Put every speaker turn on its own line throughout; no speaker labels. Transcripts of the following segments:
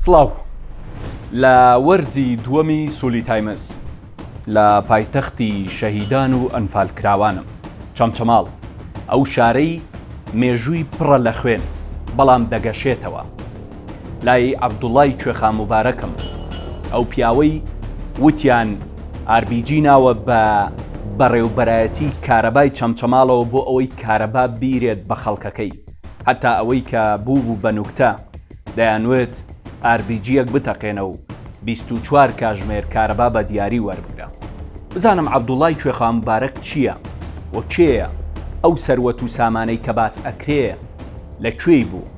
سڵاو لە وەرزی دووەمی سولی تایمس لە پایتەختی شەهیدان و ئەنفالکراوانم چەمچەماڵ ئەو شارەی مێژووی پڕە لە خوێن بەڵام دەگەشێتەوە لای عەبدوڵای کوێخا موبارەکم ئەو پیاوەی وتیان ئاربیجی ناوە بە بەڕێوبەرایەتی کارەبای چەمچەماڵەوە بۆ ئەوەی کارەبا بیرێت بە خەڵکەکەی هەتا ئەوەی کە بوو بە نوکتە دەیانوێت ئاربیجیەک بتەقێنە و 24 کاتژمێر کارەبا بە دیاری وەربگرە. بزانم عەبدوڵای کوێخا موبارەک چییە و کێیە ئەو سەروەت و سامانەی کە باس ئەکرێ لەکوێی بوو،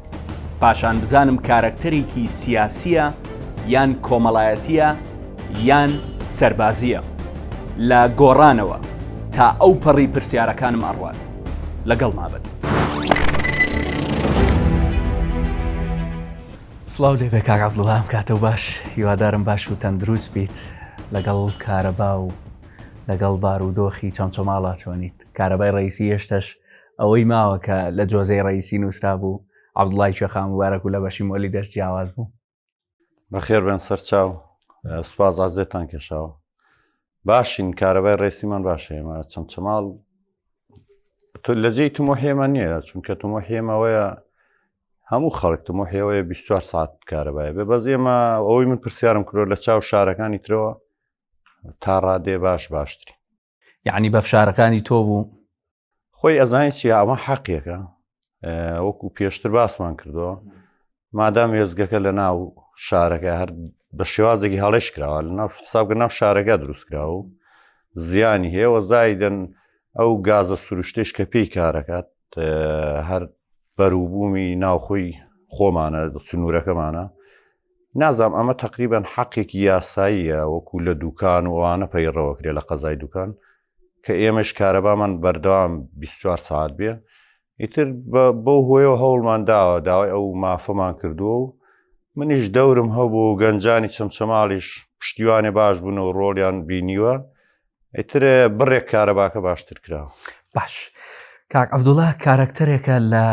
پاشان بزانم کارەکتەرێکی سیاسیە یان کۆمەڵایەتیە یان سەربازیە لە گۆڕانەوە تا ئەو پەڕی پرسیارەکانم ئەڕوات لەگەڵ مابن. سڵاو لێ بێ کاک عەبدوڵام، کاتەو باش، هیوادارم باش و تەندروست بیت لەگەڵ کارەبا و لەگەڵ بارودۆخی چەمچەماڵا چۆنیت. کارەبای ڕەیسی هێشتەش ئەوەی ماوە کە لە جۆزەی ڕەیسی نووسرا بوو عەبدوڵای کوێخا موبارەک و لە بەشی مۆلی دەست جیاواز بوو.
بەخێر بێن سەرچاو، سوپاس ئازێتان کێشاوە. باشین، کارەبای ڕێسیمان باشە. ئێمە چەمچەماڵ لە جێی تمۆحێمە نییە، چونکە تمۆحێمەوەیە هەموو خەڵک تمۆحێەوەیە 24 ساعت کارەبایە بێ. بەس ئێمە ئەوەی من پرسیارم کردۆ لە چاو شارەکانی ترەوە تا ڕادێ باشتری.
یعنی بە فشارەکانی تۆ بوو
خۆی ئەزانی چی ئەمە حەقێکە، وەکو پێشتر باسمان کردەوە، مادام هێزگەکە لە ناو شارەکە هەر بە شێوازێکی هەڵەش کراوە لە ناو حسابکە ناو شارەکە دروستکراوە و زیانی هەیەوە زایدەن ئەو گازە سروشتێش کە پێی کارەکات هەر بەرووبوومی ناوخۆی خۆمانە سنوورەکەمانە. نازام ئەمە تقریبان حەقێکی یاساییە وەکو لە دوکان و ئەوانە پەیڕەوەکرێ لە قەزای دوکان کە ئێمەش کارەبامان بەردەوام 24 ساعت بێ. ئیتر بەو هۆیەوە هەوڵمان داوای ئەو مافەمان کردووە و منیش دەورم هەبوو گەنجانی چەمچەماڵیش پشتیوانێ باش بوون و ڕۆڵیان بینیوە، ئیتر بڕێک کارەباکە باشتر کراوە.
باش، کاک عەبدوڵا کارەکتەرێکە لە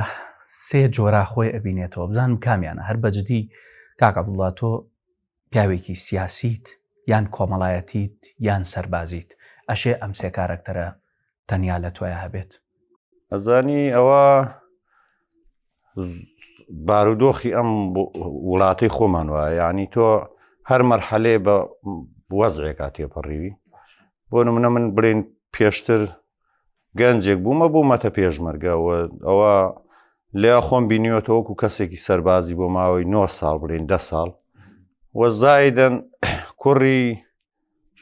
سێ جۆرا خۆی ئەبینێتەوە، بزانم کامیانە. هەر بەجددی کاک عەبدوڵا تۆ پیاوێکی سیاسیت یان کۆمەڵایەتیت یان سەربازیت، ئەشێ ئەم سێ کارەکتەرە تەنیا لە تۆیە هەبێت؟
ئەزانی ئەوە بارودۆخی ئەم وڵاتەی خۆمان وایە، یعنی تۆ هەر مەرحەلێ بە وەزعێکا تێپەڕیوی. بۆ نمونە من بڵێن پێشتر گەنجێک بوومە بوومەتە پێشمەرگەوە، ئەوە لێ خۆم بینیوەتە وەکو کەسێکی سەربازی بۆ ماوەی 9 ساڵ بڵێن 10 ساڵ وە زایدەن کوڕی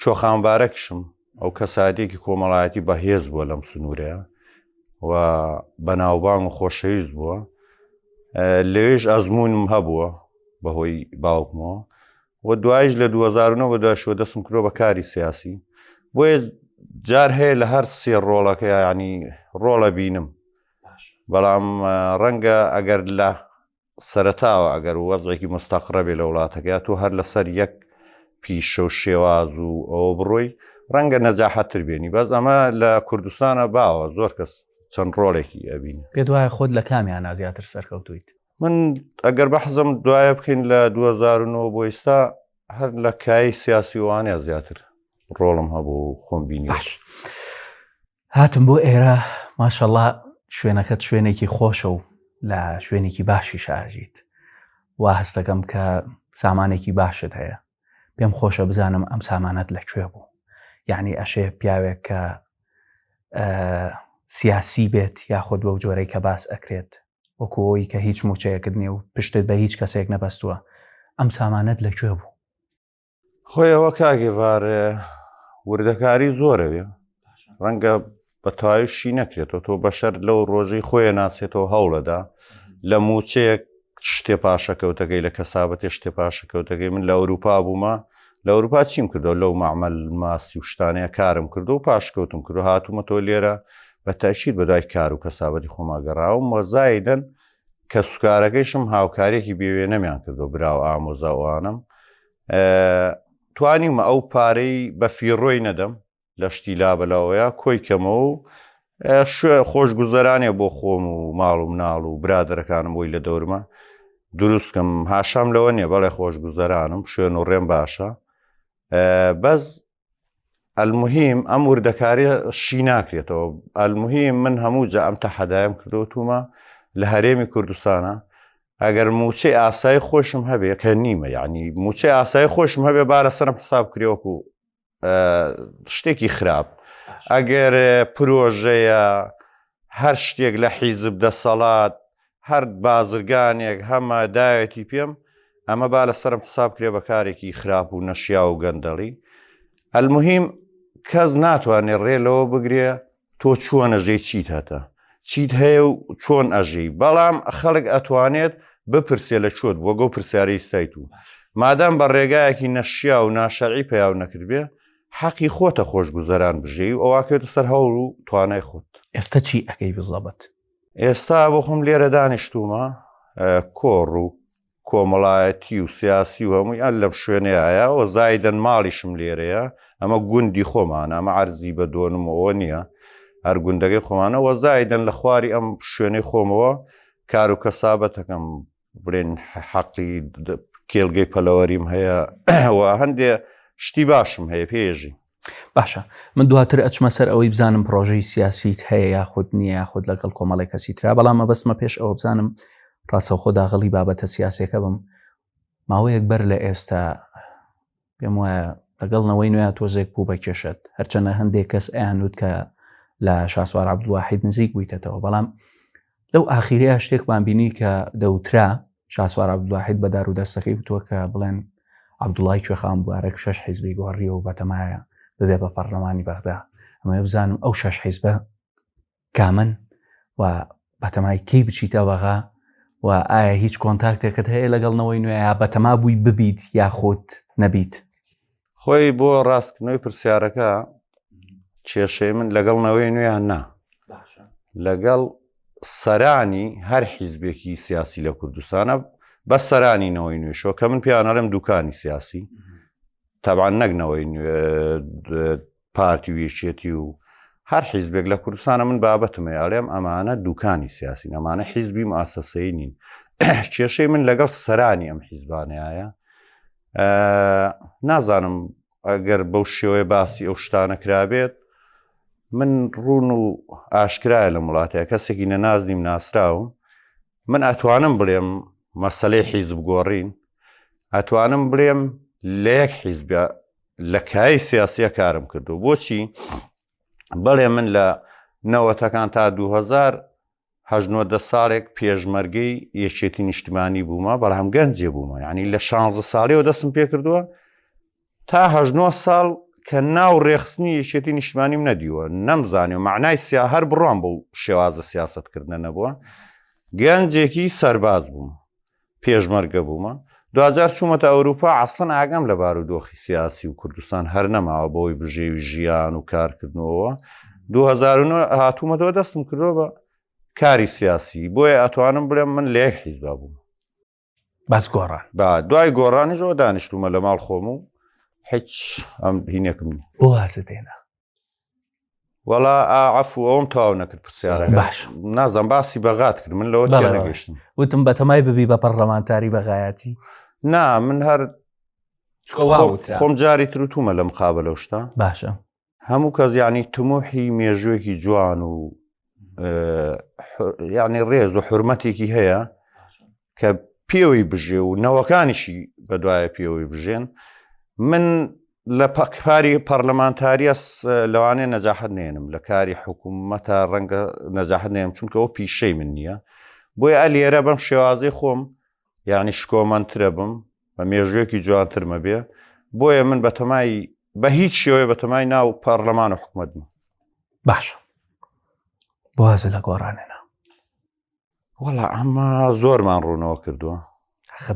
چۆخانبارەکشم، ئەو کەساتێکی کۆمەڵایەتی بەهێز بووە لەم سنوورەیە و بەناوبانگ و خۆشەویست بووە. لەوێش ئەزمونم هەبووە بەهۆی باوکمەوە و دوایش لە 2009 بەداشەوە دەستم کردۆ بە کاری سیاسی. بۆیە جار هەیە لە هەر سێ ڕۆڵەکە ینی ڕۆڵە بینم، بەڵام ڕەنگە ئەگەر لە سەرەتاوە ئەگەر وەزعێکی مستەقڕە بێ لە وڵاتەکە تۆ هەر لەسەر یەک پیشە و شێواز و ئەوە بڕۆی ڕەنگە نەجاحەتتر بێنی. بەس ئەمە لە کوردستانە باوە زۆر کەس چەند ڕۆڵێکی ئەبینی.
پێت وایە خۆت لە کامیانە زیاتر سەرکەوتویت؟
من ئەگەر بەحزم دوایە بکەین لە 2009 بۆ ئێستا هەر لە کایی سیاسی وانەیە زیاتر ڕۆڵم هەبوو خۆم بینی.
باش، هاتم بۆ ئێرە ماشەڵڵا شوێنەکەت شوێنێکی خۆشە و لە شوێنێکی باشی شارژیت، وا هەستەکەم کە سامانێکی باشت هەیە. پێم خۆشە بزانم ئەم سامانەت لەکوێ بوو، یعنی ئەشێ پیاوێک کە سیاسی بێت یاخود بەو جۆرەی کە باس ئەکرێت وەکوەوەی کە هیچ موچەیەکت نییە و پشتت بە هیچ کەسێک نەبەستووە، ئەم سامانەت لەکوێ بوو؟
خۆیەوە کاگێوار وردەکاری زۆرەوێ، ڕەنگە بە تەواویشی نەکرێتەوە. تۆ بەشەر لەو ڕۆژەی خۆیە ناسێتەوە هەوڵەدا لە موچەیەک شتێ پاشەکەوتەکەی لە کەسابەتێ شتێ پاشەکەوتەکەی. من لە ئەوروپا بوومە، لە ئەوروپا چیم کردەوە لەو مەعمەل ماسی و شتانەیە کارم کردو و پاشکەوتم کردو هاتوومەتەوە لێرە بە تەشیر بەدای کار و کەسابەتی خۆماگەڕاوم و زایدەن کە سوکارەکەیشم هاوکارێکی بێوێ نەمیان کردو براو ئامۆزاوانم. توانیمە ئەو پارەی بە فیڕۆی نەدەم لە شتی لابەلاوەیە کۆی کەمەوە و خۆشگوزەرانێ بۆ خۆم و ماڵ و مناڵ و برادەرەکانم بۆی لە دەورمە دروستکەم هاشام لەوە نییە بەڵێ خۆشگوزەرانم شوێن و ڕێم باشە بەس المهم ئەم وردەکاریە شی ناکرێتەوە المهم من هەموو جا ئەم تەحەدایم کردوتومە لە هەرێمی کوردستانە ئەگەر موچەی ئاسایی خۆشم هەبێ کە نیمە یعنی موچەی ئاسایی خۆشم هەبێ با لەسەرم حساب کرێوەکو شتێکی خراپ ئەگەر پرۆژەیە هەر شتێک لە حیزب دەسەڵات هەر بازرگانێک هەمە دایەتی پێم ئەمە با لەسەرم حساب کرێ بە کارێکی خراپ و نەشیا و گەندەڵی المهم کەس ناتوانێت ڕێ لەوە بگرێ تۆ چۆن ئەژەی چیت هەتە چیت هەیە و چۆن ئەژەی بەڵام خەڵک ئەتوانێت بپرسێ لە چۆت بۆ گەو پرسیارەی سایت و مادام بە ڕێگایەکی نەشیا و ناشەرعی پێیاو نەکردبێ حەقی خۆتە خۆشگوزەران بژێ و ئەواکەوێتە سەر هەوڵ و توانای خۆت
ئێستا چی ئەەکەی بزەبەت
ئێستا بۆ خۆم لێرە دانیشتومە کۆڕ و کۆمەڵایەتی و سیاسی و هەمووی ئەل لەم شوێنەیە و زایدەن ماڵیشم لێرەیە ئەمە گوندی خۆمان ئەمە عەرزی بە دۆنمەوە نییە هەر گوندەکەی خۆمانەوە زایدەن لە خواری ئەم شوێنەی خۆمەوە کار و کەسابەتەکەم بڵێن حەقی کێلگەی پەلەوەریم هەیە و هەندێ شتی باشم هەیە پێژی
باشە من دواتر ئەچمە سەر ئەوەی بزانم پرۆژەی سیاسیت هەیە یاخود نییە یاخود لەگەڵ کۆمەڵی کەسی ترا بەڵام مەبەستمە پێش ئەوە بزانم ڕاستەوخۆ داغڵی بابەتە سیاسەکە بم ماوەیەک بەر لە ئێستا پێم وایە لەگەڵنەوەی نوێ تۆزێک بوو بەکێشت هەرچەنە هەندێک کەس ئەیانوت کە لە شاسوار عەبدولواحید نزیک بوویتەوە بەڵام لەو ئاخیرەیە شتێکمان بینی کە دەوترا شاسوار عەبدولواحید بە دار و دەستەکەی بتووە کە بڵێن عەبدوڵای کوێخان بوارێک 6 حیزبی گۆڕی و بەتەمایە ببێ بە پەرلەمانی بەغدا ئەمە بزانم ئەو 6 حیزبە کامن و بەتەمای کەی بچیتە بەغا و ئایا هیچ کۆنتاکتێکت هەیە لەگەڵنەوەی نوێ یا بەتەما بووی ببیت یاخۆت نەبیت
خۆی بۆ ڕاستکردنەوەی پرسیارەکە کێشەی من لەگەڵنەوەی نوێیان نا لەگەڵ سەرانی هەر حیزبێکی سیاسی لە کوردستانە بە سەرانینەوەی نوێشەوە کە من پیانەڵێم دوکانی سیاسی تابعاان نەگنەوەی پارتی وێشێتی و هەر حیزبێک لە کوردستانە من بابەتمە یاڵێم ئەمانە دوکانی سیاسی ئەمانە حیزبی مؤسسەی نین کێشەی من لەگەڵ سەرانی ئەم حیزبانەیە نازانم ئەگەر بەو شێوەیە باسی ئەو شتانە کرابێت من ڕوون و ئاشکرایە لە وڵاتەیە کەسێکی نەنازنیم ناسراوم من ئەتوانم بڵێم مەسەلەی حیزب گۆڕین ئەتوانم بڵێم لە یەک حیزبە لە کای سیاسیە کارم کردو بۆچی بەڵێ من لە نەوەتەکان تا 2010 ساڵێک پێشمەرگەی یەکێتی نیشتیمانی بوومە بەڵام گەنجێ بوومە یعنی لە 16 ساڵیەوە دەستم پێ کردووە تا 19 ساڵ کە ناو ڕێخستنی یەکێتی نیشتیمانیم نەدیوە نەمزانێ و معنای سیا هەر بڕوان بۆ شێوازە سیاستکردنە نەبووە گەنجێکی سەرباز بووم پێشمەرگە بوومە 2000 چوومەتە ئەوروپا عەسڵەن ئاگام لە بارودۆخی سیاسی و کوردستان هەر نەماوە بۆی بژێوی ژیان و کارکردنەوە 2009 هاتوومەتەوە دەستم کردەوە بە کاری سیاسی بۆیە ئەتوانم بڵێم من لە یەک حیزبا بووم
باس گۆڕان
با دوای گۆڕانیشەوە دانیشتومە لە ماڵ خۆم و هیچ ئەم هینێکم نیە
بۆ وازدێنە
وەڵا عەفو ئەوم تەواو نەکرد پرسیارەکە
باش
نازانم باسی بەغات کرد من لەوە تێنەگەیشتم
وتم بەتەمای ببی بە پەرلەمانتاری بەغایەتی
نا من هەر خۆم جاری تروتومە لە مقابلە شتا
باشە
هەموو کەس یعنی تموحی مێژوێکی جوان و یعنی ڕێز و حرمەتێکی هەیە کە پێوەی بژێ و نەوەکانیشی بەدوایە پێوەی بژێن من لە کاری پەرلەمانتاریە لەوانەیە نەجاحەت نێنم لە کاری حکوومەتە ڕەنگە نەجاحەت نێنم چونکە ئەو پیشەی من نییە بۆیە ئەلێرە بەم شێوازەی خۆم یعنی شکۆمەندترە بم بە مێژوێکی جوانترمە بێ بۆیە من بەتەمای بە هیچ شێوەیە بەتەمای ناو پەرلەمان و حکوومەت بم
باشە بۆازە لە گۆڕانێنە
وەڵا ئەمە زۆرمان ڕوونەوە کردووە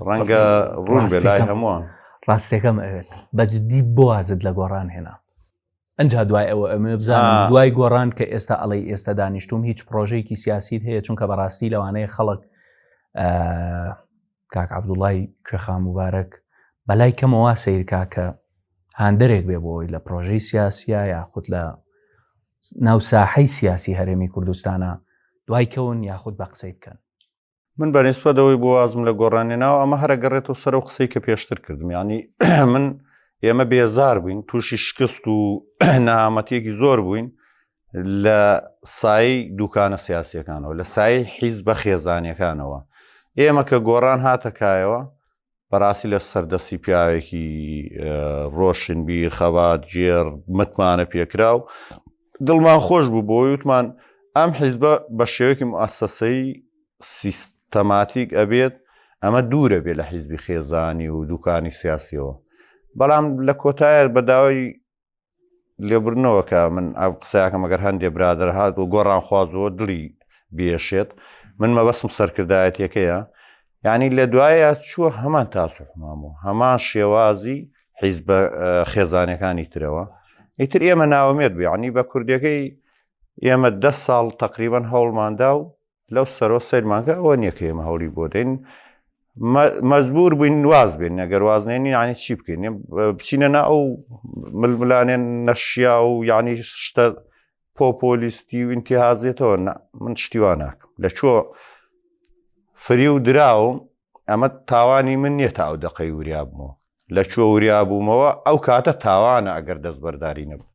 ڕەنگە ڕوون بێ لای هەمووان
ڕاستێکەم ئەوێت بەجددی بۆازت لە گۆڕان هێنا ئەنجا دوای ئەوە ئەمە بزانم دوای گۆڕان کە ئێستا ئەڵی ئێستا دانیشتوم هیچ پرۆژەیەکی سیاسیت هەیە چونکە بەڕاستی لەوانەیە خەڵک کاک عەبدوڵای کوێخان مبارەک بەلای کەمەوە سەیرکا کە هاندەرێک بێ بۆی لە پرۆژەی سیاسیە یاخود لە ناو ساحەی سیاسی هەرێمی کوردستانە دوای کەون یاخود بە قسەی بکەن
من بەنسبەتەوەی بۆ وازم لە گۆڕانێناوە ئەمە هەرە گەڕێتەوە سەر و قسەی کە پێشتر کردم ینی من ئێمە بێزار بووین تووشی شکست و نەهامەتیەکی زۆر بووین لە سای دوکانە سیاسیەکانەوە لە سای حیز بە خێزانیەکانەوە ئێمە کە گۆڕان هاتەکایەوە بەڕاستی لە سەردەستی پیاوێکی ڕۆشنبیر خەبات جێر متمانە پێکرا و دڵمان خۆش بوو بۆی وتمان ئەم حیزبە بە شێوەیەکی موئەسسەسەی سیستەماتیک ئەبێت ئەمە دوورە بێت لە حیزبی خێزانی و دوکانی سیاسیەوە بەڵام لە کۆتایە بە داوای لێبرنەوەکە من ئەو قسەیەکەم ئەگەر هەندێ برادر هات و گۆڕان خوازەوە دڵی بێشێت من مەبەستم سەرکردایەتەکەیە یعنی لە دوایە چووە هەمان تاسوحمامەوە هەمان شێوازی حیزبە خێزانەکانی ترەوە ئیتر ئێمە ناوەمێت بێ عنی بە کوردەکەی ئێمە 10 ساڵ تقریبان هەوڵماندا و لەو سەرۆ سەیرمانکە ئەوە نییە کە ئێمە هەوڵی بۆ دەین مەجبور بووین واز بێن ئەگەر وازنێنی ینی چی بکەین بچینە نا ئەو ململانێن نەشیا و یعنی شتە پۆپۆلیستی و ئینتیهازێتەوە من شتیوان ناکەم لە چۆ فری و دراوم ئەمە تاوانی من نییە تا ئەو دەقەی وریابمەوە لە چۆ وریابوومەوە ئەو کاتە تاوانە ئەگەر دەستبەرداری نەبوو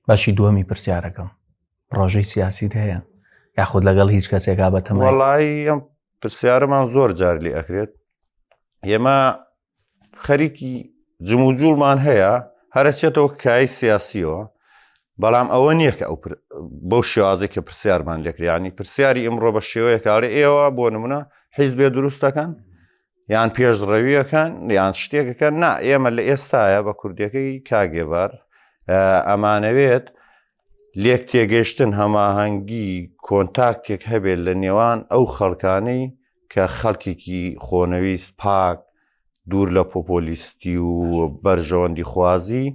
باشی دووەمی پرسیارەکەم ڕۆژەی سیاسیت هەیە یاخود لەگەڵ هیچ کەسێکا بەتەمای
وەڵی ئەم پرسیارەمان زۆر جار لێ ئەکرێت ئێمە خەریکی جموجوولمان هەیە هەرچێتەوە کای سیاسیەوە بەڵام ئەوە نییە کە ئەو بەو شێوازێک کە پرسیارمان لێکریانی پرسیاری ئەمڕۆ بە شێوەیە کارێ ئێوە بۆ نمونە حیزبێ دروستەکەن یان پێشڕەویەکەن یان شتێکەکەن نا ئێمە لە ئێستاە بە کوردەکەی کاگێوار ئەمانەوێت لێک تێگەشتن هەماهەنگی کۆنتاکتێک هەبێت لە نێوان ئەو خەڵکانەی کە خەڵکێکی خۆنەویست پاک دوور لە پۆپۆلیستی و بەرژەوەندی خوازی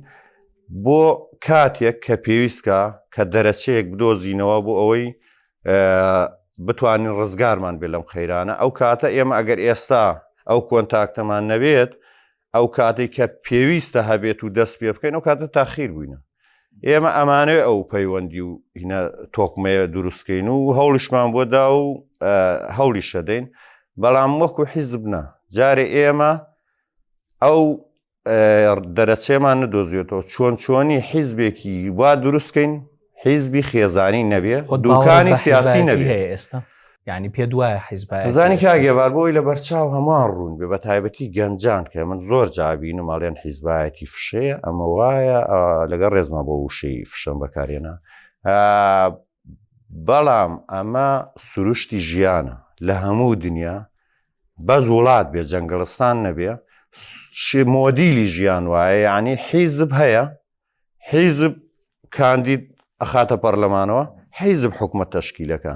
بۆ کاتێک کە پێویستکە کە دەرەچەیەک بدۆزینەوە بۆ ئەوەی بتوانین ڕزگارمان بێ لەم خەیرانە ئەو کاتە ئێمە ئەگەر ئێستا ئەو کۆنتاکتەمان نەبێت ئەو کاتێک کە پێویستە هەبێت و دەست پێ بکەین ئەو کاتە تاخیر بووینە ئێمە ئەمانەوێ ئەو پەیوەندی و هینە تۆکمەیە دروستکەین و هەوڵشمان بۆدا و هەوڵی شەدەین بەڵام وەکو حیزبنا جارێ ئێمە ئەو دەرەچێمان نەدۆزیێتەوە چۆنی حیزبێکی وا دروستکەین حیزبی خێزانی نەبێ دوکانی سیاسی نەبێ
ئێستا یعنی پێ دوایە حیزب
زانی کاگێوار بۆی لە بەرچاو هەمووان ڕوون بێ بە تایبەتی گەنجان کە من زۆر جابین و ماڵێن حیزبایەتی فشەیە ئەمە وایە لەگەڵ ڕێزما بۆ وشەی فشەم بەکارێنە بەڵام ئەمە سروشتی ژیانە لە هەموو دنیا بەز وڵات بێ جەنگەڵستان نەبێ مۆدیلی ژیان وایە یعنی حیزب هەیە حیزب کاندید ئەخاتە پەرلەمانەوە حیزب حکومەت تەشکیلەکە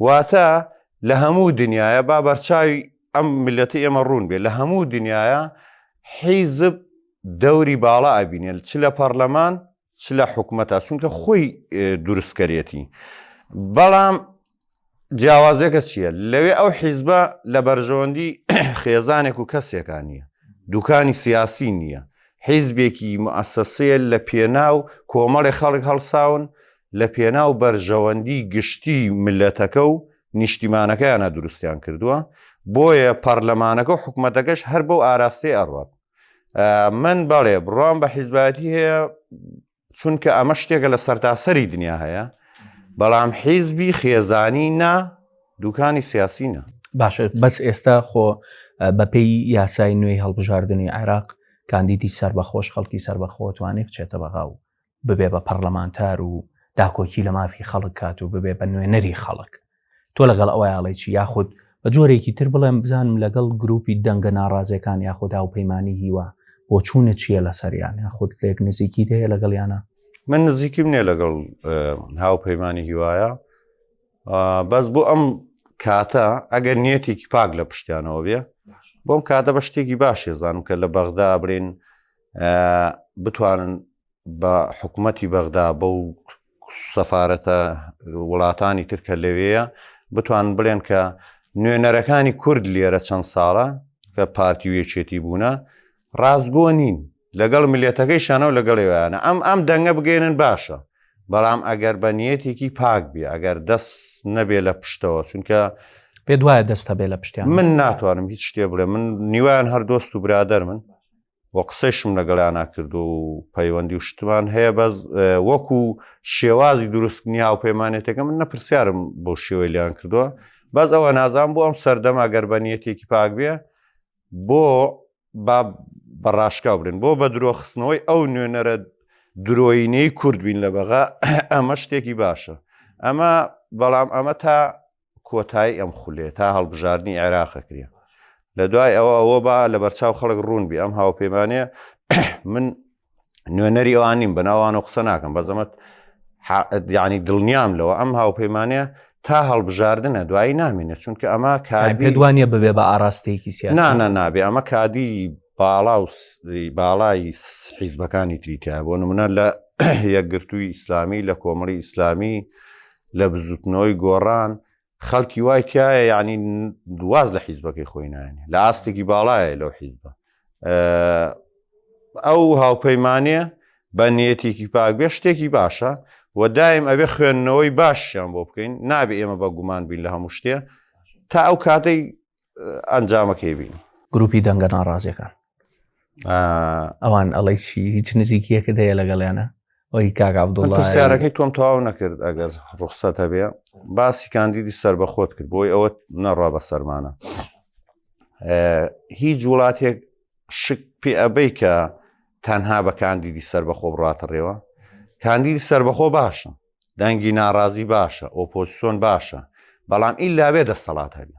واتە لە هەموو دنیاە با بەرچاوی ئەم ملەتی ئێمە ڕوون بێ لە هەموو دنیاە حیزب دەوری باڵا ئەبینێت چ لە پەرلەمان چ لە حکومەتە چونکە خۆی دروستکەرێتی بەڵام جیاوازێکە چییە لەوێ ئەو حیزبە لە بەرژەوەندی خێزانێک و کەسێکان نییە دوکانی سیاسی نییە حیزبێکی موئەسسەسەیە لە پێناو کۆمەڵی خەڵک هەڵساون لە پێناو بەرژەوەندی گشتی ملەتەکە و نیشتیمانەکەیانە دروستیان کردووە بۆیە پەرلەمانەکە و حکومەتەکەش هەر بەو ئاراستەی ئەڕات من بەڵێ بڕوان بە حیزبەتی هەیە چونکە ئەمە شتێکە لە سەرتاسەری دنیا هەیە بەڵام حیزبی خێزانی نا دوکانی سیاسی نە
باشە بەس ئێستا خۆ بەپێی یاسای نوێی هەڵبژاردننی عێراق کاندیدی سەربەخۆش خەڵکی سەربەخۆ توانێت بچێتە بەغا و ببێ بە پەرلەمانتار و داکۆکی لە مافی خەڵک کات و ببێ بە نوێنەری خەڵک تۆ لەگەڵ ئەوەیاڵێکی یاخود بە جۆرێکی تر بڵێم بزانم لەگەڵ گروپی دەنگە ناڕازەکان یاخود هاوپەیمانی هیوە بۆ چوونە چییە لە سەریان یاخود لێک نزیکی هەیە لەگەڵیانە
من نزیکیم نییە لەگەڵ هاوپەیمانی هیوایە بەس بۆ ئەم کاتە ئەگەر نیەتێکی پاک لە پشتیانەوە بێ بۆم کاتە بە شتێکی باشێ زانم کە لە بەغدا بڕێن بتوانن بە حکوومەتی بەغدا بەو سەفارەتە وڵاتانی ترکە لەوەیە بتوان بڵێن کە نوێنەرەکانی کورد لێرە چەند ساڵە کە پارتی وێچێتی بوونە ڕازگۆ نین لەگەڵ ملێتەکەی شانە و لەگەڵێوایانە ئەم دەنگە بگەێنن باشە بەڵام ئەگەر بە نیەتێکی پاک بێ ئەگەر دەست نەبێ لە پشتەوە چونکە
پێ دوایە دەستە بێ لە پشتیان
من ناتوانم هیچ شتێ بڵێ من نیوان هەر دۆست و برادەر من وە قسەشم لەگەڵیان ناکردو و پەیوەندی و شتمان هەیە بەس وەکو شێوازی دروستنی هاوپەیمانێتەکە من نەپرسیارم بۆ شێوەی لیان کردووە بەس ئەوە نازان بۆ ئەم سەردەما گەربەنیەتێکی پاک بێ بۆ بەڕاشکاو برن بۆ بە درۆخستنەوەی ئەو نوێنەرە درۆینەی کورد بین لە بەغا ئەمە شتێکی باشە ئەمە بەڵام ئەمە تا کۆتایی ئەم خولێ تا هەڵبژاردننی عێراقەکرێ لە دوای ئەوە بە لە بەرچاو خەڵک ڕوون بی ئەم هاوپەیمانەیە من نوێنەری ئەوان نیم بەناوان و قسە ناکەم بەزەمەت یعنی دڵنیام لەوە ئەم هاوپەیمانەیە تا هەڵبژاردنە دوایی نامێنێت چونکە ئەمە
پێدوانە ببێ بە ئاراستەیەکی سیاسی
نابێ ئەمە کادی باڵای حیزبەکانی تریتیا بۆ نمونە لە یەکگرتووی ئیسلامی لە کۆمەڵی ئیسلامی لە بزوتنەوەی گۆڕان خەڵکی وای تایە یعنی دواز لە حیزبەکەی خۆی نایێنێ لە ئاستێکی باڵایە لەو حیزبە ئەو هاوپەیمانێ بە نیەتێکی پاک بێ شتێکی باشە و دایم ئەبێ خوێندنەوەی باشیان بۆ بکەین نابێ ئێمە بە گومان بین لە هەموو شتێ تا ئەو کاتەی ئەنجامەکەی بین
گروپی دەنگە ناڕازیەکان ئەوان ئەڵی چی هیچ نزیکیەکە هەیە لەگەڵیانە ئەوی کاک عەبدوڵڵا
پرسیارەکەی تۆم تەواو نەکرد ئەگەر ڕوخسەتە بێ باسی کاندیدی سەربەخۆت کرد بۆی ئەوە نەڕوا بە سەرمانە هیچ وڵاتێک شک پێ ئەبەی کە تەنها بە کاندیدی سەربەخۆ بڕاتە ڕێوە کاندیدی سەربەخۆ باشە دەنگی ناڕازی باشە ئۆپۆزیسیۆن باشە بەڵام ئیلا بێ دەسەڵات هەبێ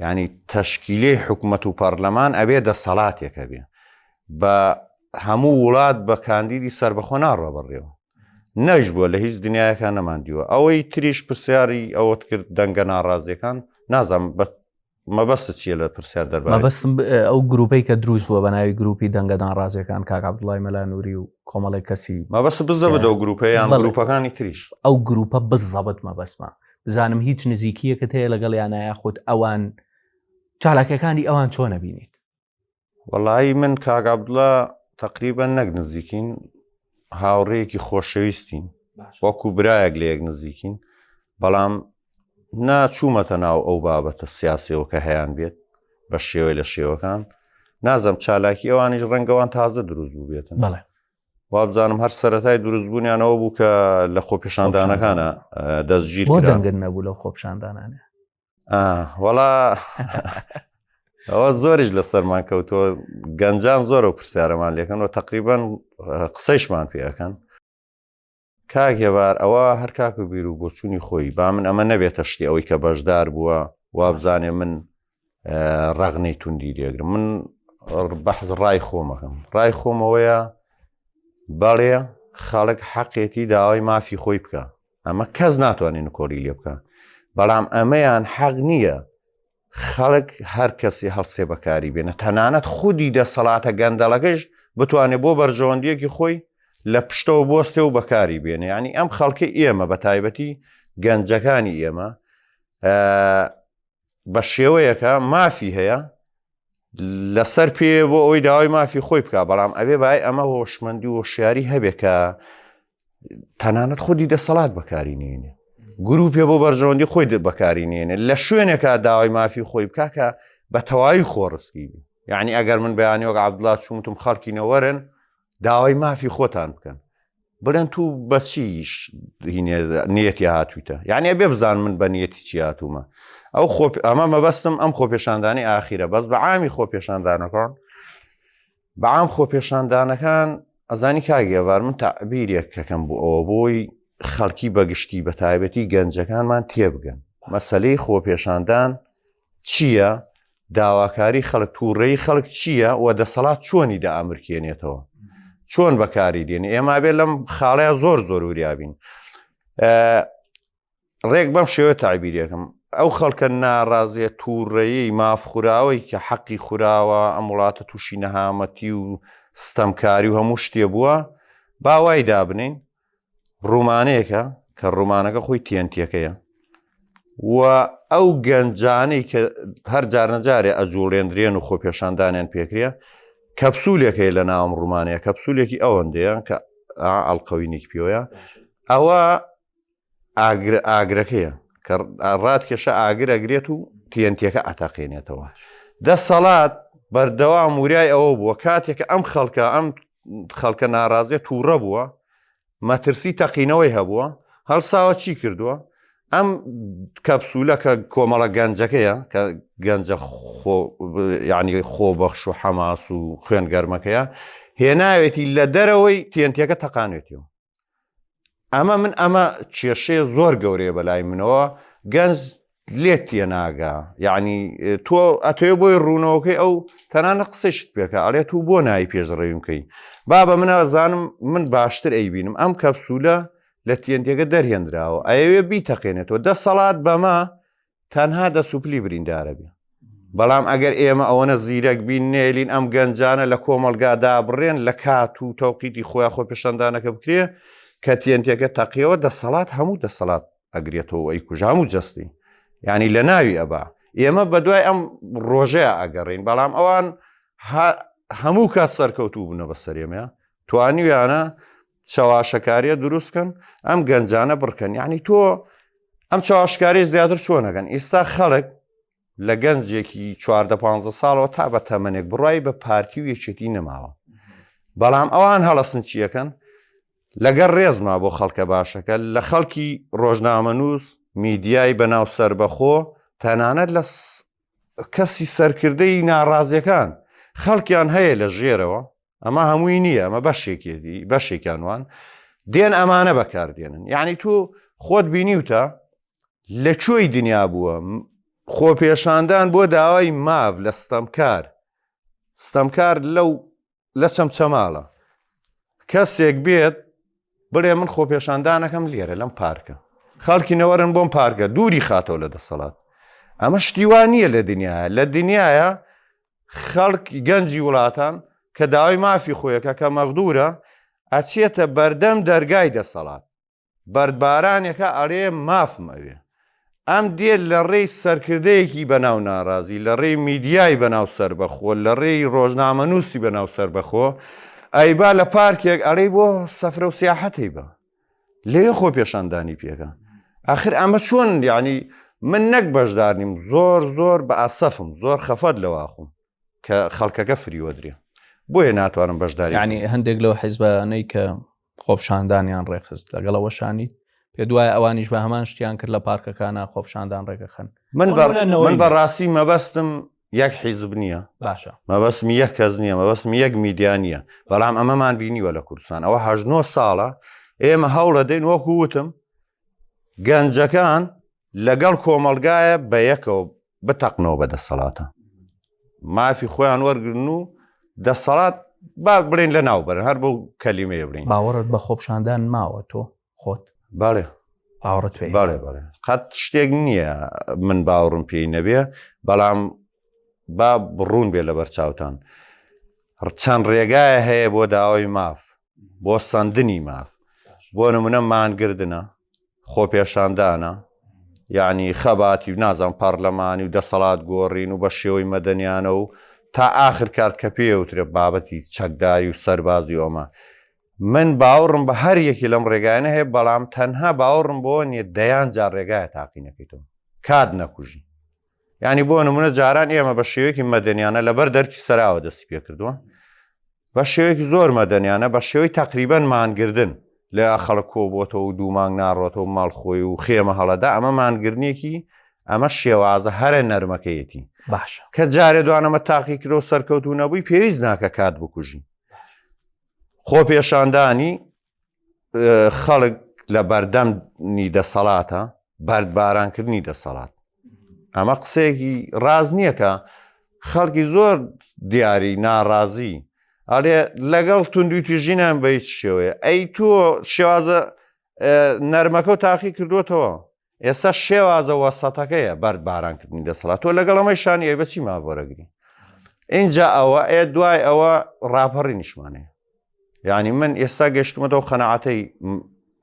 یعنی تەشکیلەی حکوومەت و پەرلەمان ئەبێ دەسەڵاتێکە بێ بە هەموو وڵات بە کاندیدی سەربەخۆ ناڕۆ بەڕێوە نەش بووە لە هیچ دنیاەکان نەماندیوە ئەوەی تریش پرسیاری ئەوەت کرد دەنگە ناڕازیەکان نازانم مەبەستە چیە لە پرسیار دەربارەی
مەبەستم ئەو گروپەی کە دروست بووە بە ناوی گروپی دەنگە ناڕازیەکان کاک عەبدوڵڵای مەلانووری و کۆمەڵی کەسی
مەبەست بزە بدە و گروپەیان گروپەکانی تریش
ئەو گروپە بزەبت مەبەستمە بزانم هیچ نزیکیەکەت هەیە لەگەڵیانە یاخود ئەوان چالاکیەکانی ئەوان چۆن نەبینیت
وەڵایی من کاک عەبدوڵڵا تقریبا نەک نزیکین هاوڕێیەکی خۆشەویستین وەکو برایەک لە یەک نزیکین بەڵام ناچوومەتە ناو ئەو بابەتە سیاسیەوە کە هەیان بێت بە شێوەی لە شێوەکان نازەم چالاکی ئەوانیش ڕەنگەوان تازە دروست بوو بێتن
بەڵێ
وا بزانم هەر سەرەتای دروستبوونیانەوە بوو کە لە خۆپێشاندانەکانە دەستگیر
بۆ دەنگن نەبوو لەو خۆپێشاندانانە
وەڵا ئەوە زۆریش لە سەرمان کەوتەوە گەنجان زۆرە و پرسیارەمان لێکەنەوە تقریبان قسەیشمان پێەکەن کاک هێوار ئەوە هەر کاک و بیر و بۆچوونی خۆی با من ئەمە نەبێتە شتی ئەوەی کە بەشدار بووە وابزانێ من ڕەغنەی توندی لێگرم من بەحز ڕای خۆمەکەم ڕای خۆمەوەیە بەڵێ خەڵک حەقێتی داوای مافی خۆی بکە ئەمە کەس ناتوانێن کۆری لێ بکە بەڵام ئەمەیان حەق نییە خەڵک هەر کەسی هەڵسێ بەکاری بێنە تەنانەت خودی دەسەڵاتە گەندەڵەکەش بتوانێت بۆ بەرژەوەندیەکی خۆی لە پشتەوە بۆستێ و بەکاری بێنێ ینی ئەم خەڵکی ئێمە بە تایبەتی گەنجەکانی ئێمە بە شێوەیەکە مافی هەیە لەسەر پێ بۆ ئەوی داوای مافی خۆی بکە بەڵام ئەبێ بای ئەمە هۆشمەندی و هۆشیاری هەبێ کە تەنانەت خودی دەسەڵات بەکاری نێنێ گروپێ بۆ بەرژەوەندی خۆی بەکاری نێنێ لە شوێنێکە داوای مافی خۆی بکە کە بە تەواوی خۆڕسکی بێ یعنی ئەگەر من بەیانی وەک عەبدوڵڵا چوومتم خەڵکی نەوەرن داوای مافی خۆتان بکەن بڵێن تو بەچی نیەتی هاتوویتە یعنی ئەبێ بزان من بە نیەتی چی هاتوومە ئەو ئەمە مەبەستم ئەم خۆپێشاندانی ئاخیرە بەس بە عامی خۆپێشاندانەکان بە عام خۆپێشاندانەکان ئەزانی کاگێوار من تەعبیرێک کەکەم بۆ ئەوە بۆی خەڵکی بەگشتی بە تایبەتی گەنجەکانمان تێبگەن مەسەلەی خۆپێشاندان چییە داواکاری خەڵک تووڕێی خەڵک چییە و دەسەڵات چۆنی دائەمرکێنێتەوە چۆن بەکاری دێنێ ئێمە بێت لەم خاڵەیە زۆر زۆر وریابین ڕێک بەم شێوە تعبیرێکم ئەو خەڵکە ناڕازیە تووڕێی مافخوراوەی کە حەقی خوراوە ئەم وڵاتە تووشی نەهامەتی و ستەمکاری و هەموو شتێ بووە باوای دابنین ڕوومانەیەکە کە ڕوومانەکە خۆی تێنتیەکەیە و ئەو گەنجانەی کە هەر جارنەجارێ ئەجوڵێندرێن و خۆپێشاندانیان پێکرێ کەپسولێکەیە لە ناوم ڕوومانەیە کەپسولێکی ئەوەندەیە کە ئەڵقەوینێکی پێوەیە ئەوە ئاگرەکەیە کە ڕاتکێشە ئاگر ئەگرێت و TNT-ەکە ئەتەقێنێتەوە. دەسەڵات بەردەوام وریای ئەوە بووە کاتێکە ئەم خەڵکە ناڕازیە تووڕە بووە، مەترسی تەقینەوەی هەبووە، هەڵساوە چی کردووە؟ ئەم کەپسولە کە کۆمەڵە گەنجەکەیە کە گەنجە ینی خۆبەخش و حەماس و خوێنگەرمەکەیە هێناوێتی لە دەرەوەی TNT-ەکە تەقانێتەوە. ئەمە کێشەیە زۆر گەورەیە بەلای منەوە، گەنج لێت تێناگا، یعنی تۆ ئەتەوێ بۆی ڕوونەوەکەی ئەو تەنانە قسەشت پێکە ئەڵێت و بۆ نایی پێشڕێویم بکەی. بابە منەزانم من باشتر ئەیبینم ئەم کەپسولە لە TNT-ەکە دەرهێنراوە ئەوێ بیتەقێنێتەوە. دەسەڵات بەما تەنها دەسوپلی بریندارە بێ. بەڵام ئەگەر ئێمە ئەوەنە زیرەک بین نێلین ئەم گەنجانە لە کۆمەلگادا بڕێن لە کات و تەوقیتی خۆیان خۆ پێشەندانەکە بکرێ کە TNT-ەکە تەقیەوە دەسەڵات هەموو دەسەڵات ئەگرێتەوە ئەیکوژ هەموو جەستی، ینی لە ناوی ئەبا ئێمە بە دوای ئەم ڕۆژەیە ئەگەڕین، بەڵام ئەوان هەموو کات سەرکەوتوو بوونە بەسەرێمە توانیویانە چاواشەکاریە دروستکەن ئەم گەنجانە بڕکەن. یعنی تۆ ئەم چاواشکاری زیاتر چۆنەکەن. ئێستا خەڵک لە گەنجێکی 14-15 ساڵەوە تا بە تەمەنێک بڕای بە پارتی و یەکێتی نەماوە، بەڵام ئەوان هەڵەسن چیەکەن لەگەر ڕێزما بۆ خەڵکە باشەکە لە خەڵکی ڕۆژنامەنووس میدیای بەناو سەربەخۆ تەنانەت لە کەسی سەرکردەی ناڕازیەکان خەڵکیان هەیە لە ژێرەوە، ئەمە هەمووی نییە، ئەمە بەشێکیانوان دێن ئەمانە بەکاردێنن. یعنی تۆ خۆت بینیوتە لە کوێی دنیا بووە خۆپێشاندان بۆ داوای ماڤ لە ستەمکار لە چەمچەماڵە کەسێک بێت بڵێ من خۆپێشاندانەکەم لێرە لەم پارکە، خەڵکی نەوەرن بۆم پارکە دووری خاتەوە لە دەسەڵات. ئەمە شتیوان نییە لە دنیاە خەڵکی گەنجی وڵاتان کە داوای مافی خۆیەکە کە مەغدورە ئەچێتە بەردەم دەرگای دەسەڵات بەردبارانێکە ئەڵێ مافم ئەوێ ئەم دێت لە ڕێی سەرکردەیەکی بەناو ناڕازی، لە ڕێی میدیای بەناو سەربەخۆ، لە ڕێی ڕۆژنامەنووسی بەناو سەربەخۆ ئەیبا لە پارکێک ئەڵێ بۆ سەفرە و سیاحەتەی بە لێ خۆ پێشاندانی پێکە. ئاخر ئەمە چۆن یعنی من نەک بەشدارنیم زۆر بە ئاسەفم زۆر خەفەت لەواخم کە خەڵکەکە فریوەدرێ بۆیە ناتوانم بەشداری.
ینی هەندێک لەو حیزبانەی کە خۆپشاندانیان ڕێخست لەگەڵەوەشانی پێ دوای ئەوانیش بە هەمان شتیان کرد لە پارکەکانە خۆپشاندان ڕێگەخەن.
من بەڕاستی مەبەستم یەک حیزب نییە،
باشە
مەبەستمی یەک کەس نییە، مەبەستمی یەک میدیا نییە، بەڵام ئەمەمان بینیوە لە کوردستان ئەوە 89 ساڵە ئێمە هەوڵە دەین وەکو وتم گەنجەکان لەگەڵ کۆمەلگایە بە یەکەوە بتەقنەوە بە دەسەڵاتە مافی خۆیان وەرگرن و دەسەڵات با بڵێن لە ناو بەرن هەر بۆ کەلیمەیە بڵین.
باوەڕت بە خۆپشاندان ماوە تۆ خۆت؟
باڵێ
باوەڕت پێ؟
باڵێ قەت شتێک نییە من باوەڕم پێی نەبێ، بەڵام با بڕوون بێ لە بەرچاوتان چەند ڕێگایە هەیە بۆ داوای ماف بۆ سندنی ماف. بۆ نمونە مانگردنە، خۆپێشاندانە، یعنی خەباتی و نازان پەرلەمانی و دەسەڵات گۆڕین و بە شێوەی مەدەنیانە و تا ئاخر کات کە پێوترێ بابەتی چەکداری و سەربازی ئەومە. من باوەڕم بە هەر یەکی لەم ڕێگایانە هەیە، بەڵام تەنها باوەڕم بۆ نیە دەیان جار ڕێگایە تاقینەکەیتەوە کات نەکوژی. یعنی بۆ نمونە جاران ئێمە بە شێوەیەکی مەدەنیانە لەبەر دەرکی سەراوە دەستی پێ کردووە، بە شێوەیەکی زۆر مەدەنیانە بە شێوەی تەقریبەن مانگردن لە خەڵک کۆبۆتەوە و دوو مانگ ناڕۆتەوە ماڵخۆی و خێمە هەڵەدا. ئەمە مانگرنێکی ئەمە شێوازە هەرە نەرمەکەیەتی
باشە
کە جارێ دوانەمە تاقی کرۆ سەرکەوتو نەبووی پێویست ناکە کات بکوژی. خۆپێشاندانی خەڵک لە بەردەمی دەسەڵاتە بەردبارانکردنی دەسەڵات. ئەمە قسەیەکی ڕاز نییە کە خەڵکی زۆر دیاری ناڕازی ئەڵێ لەگەڵ توندوتیژینان بە هیچ شێوەیە ئەی تۆ شێوازە نەرمەکە و تاقی کردوتەوە ئێستا شێوازە وەسەتەکەیە بەردبارانکردنی دەسەڵات. تۆ لەگەڵ ئەمەی شانی بەچی ماوەرەگری اینجا ئەوە دوای ئەوە ڕاپەڕی نیشمانەیە. یعنی من ئێستا گەشتمەوە قەنەعەتەی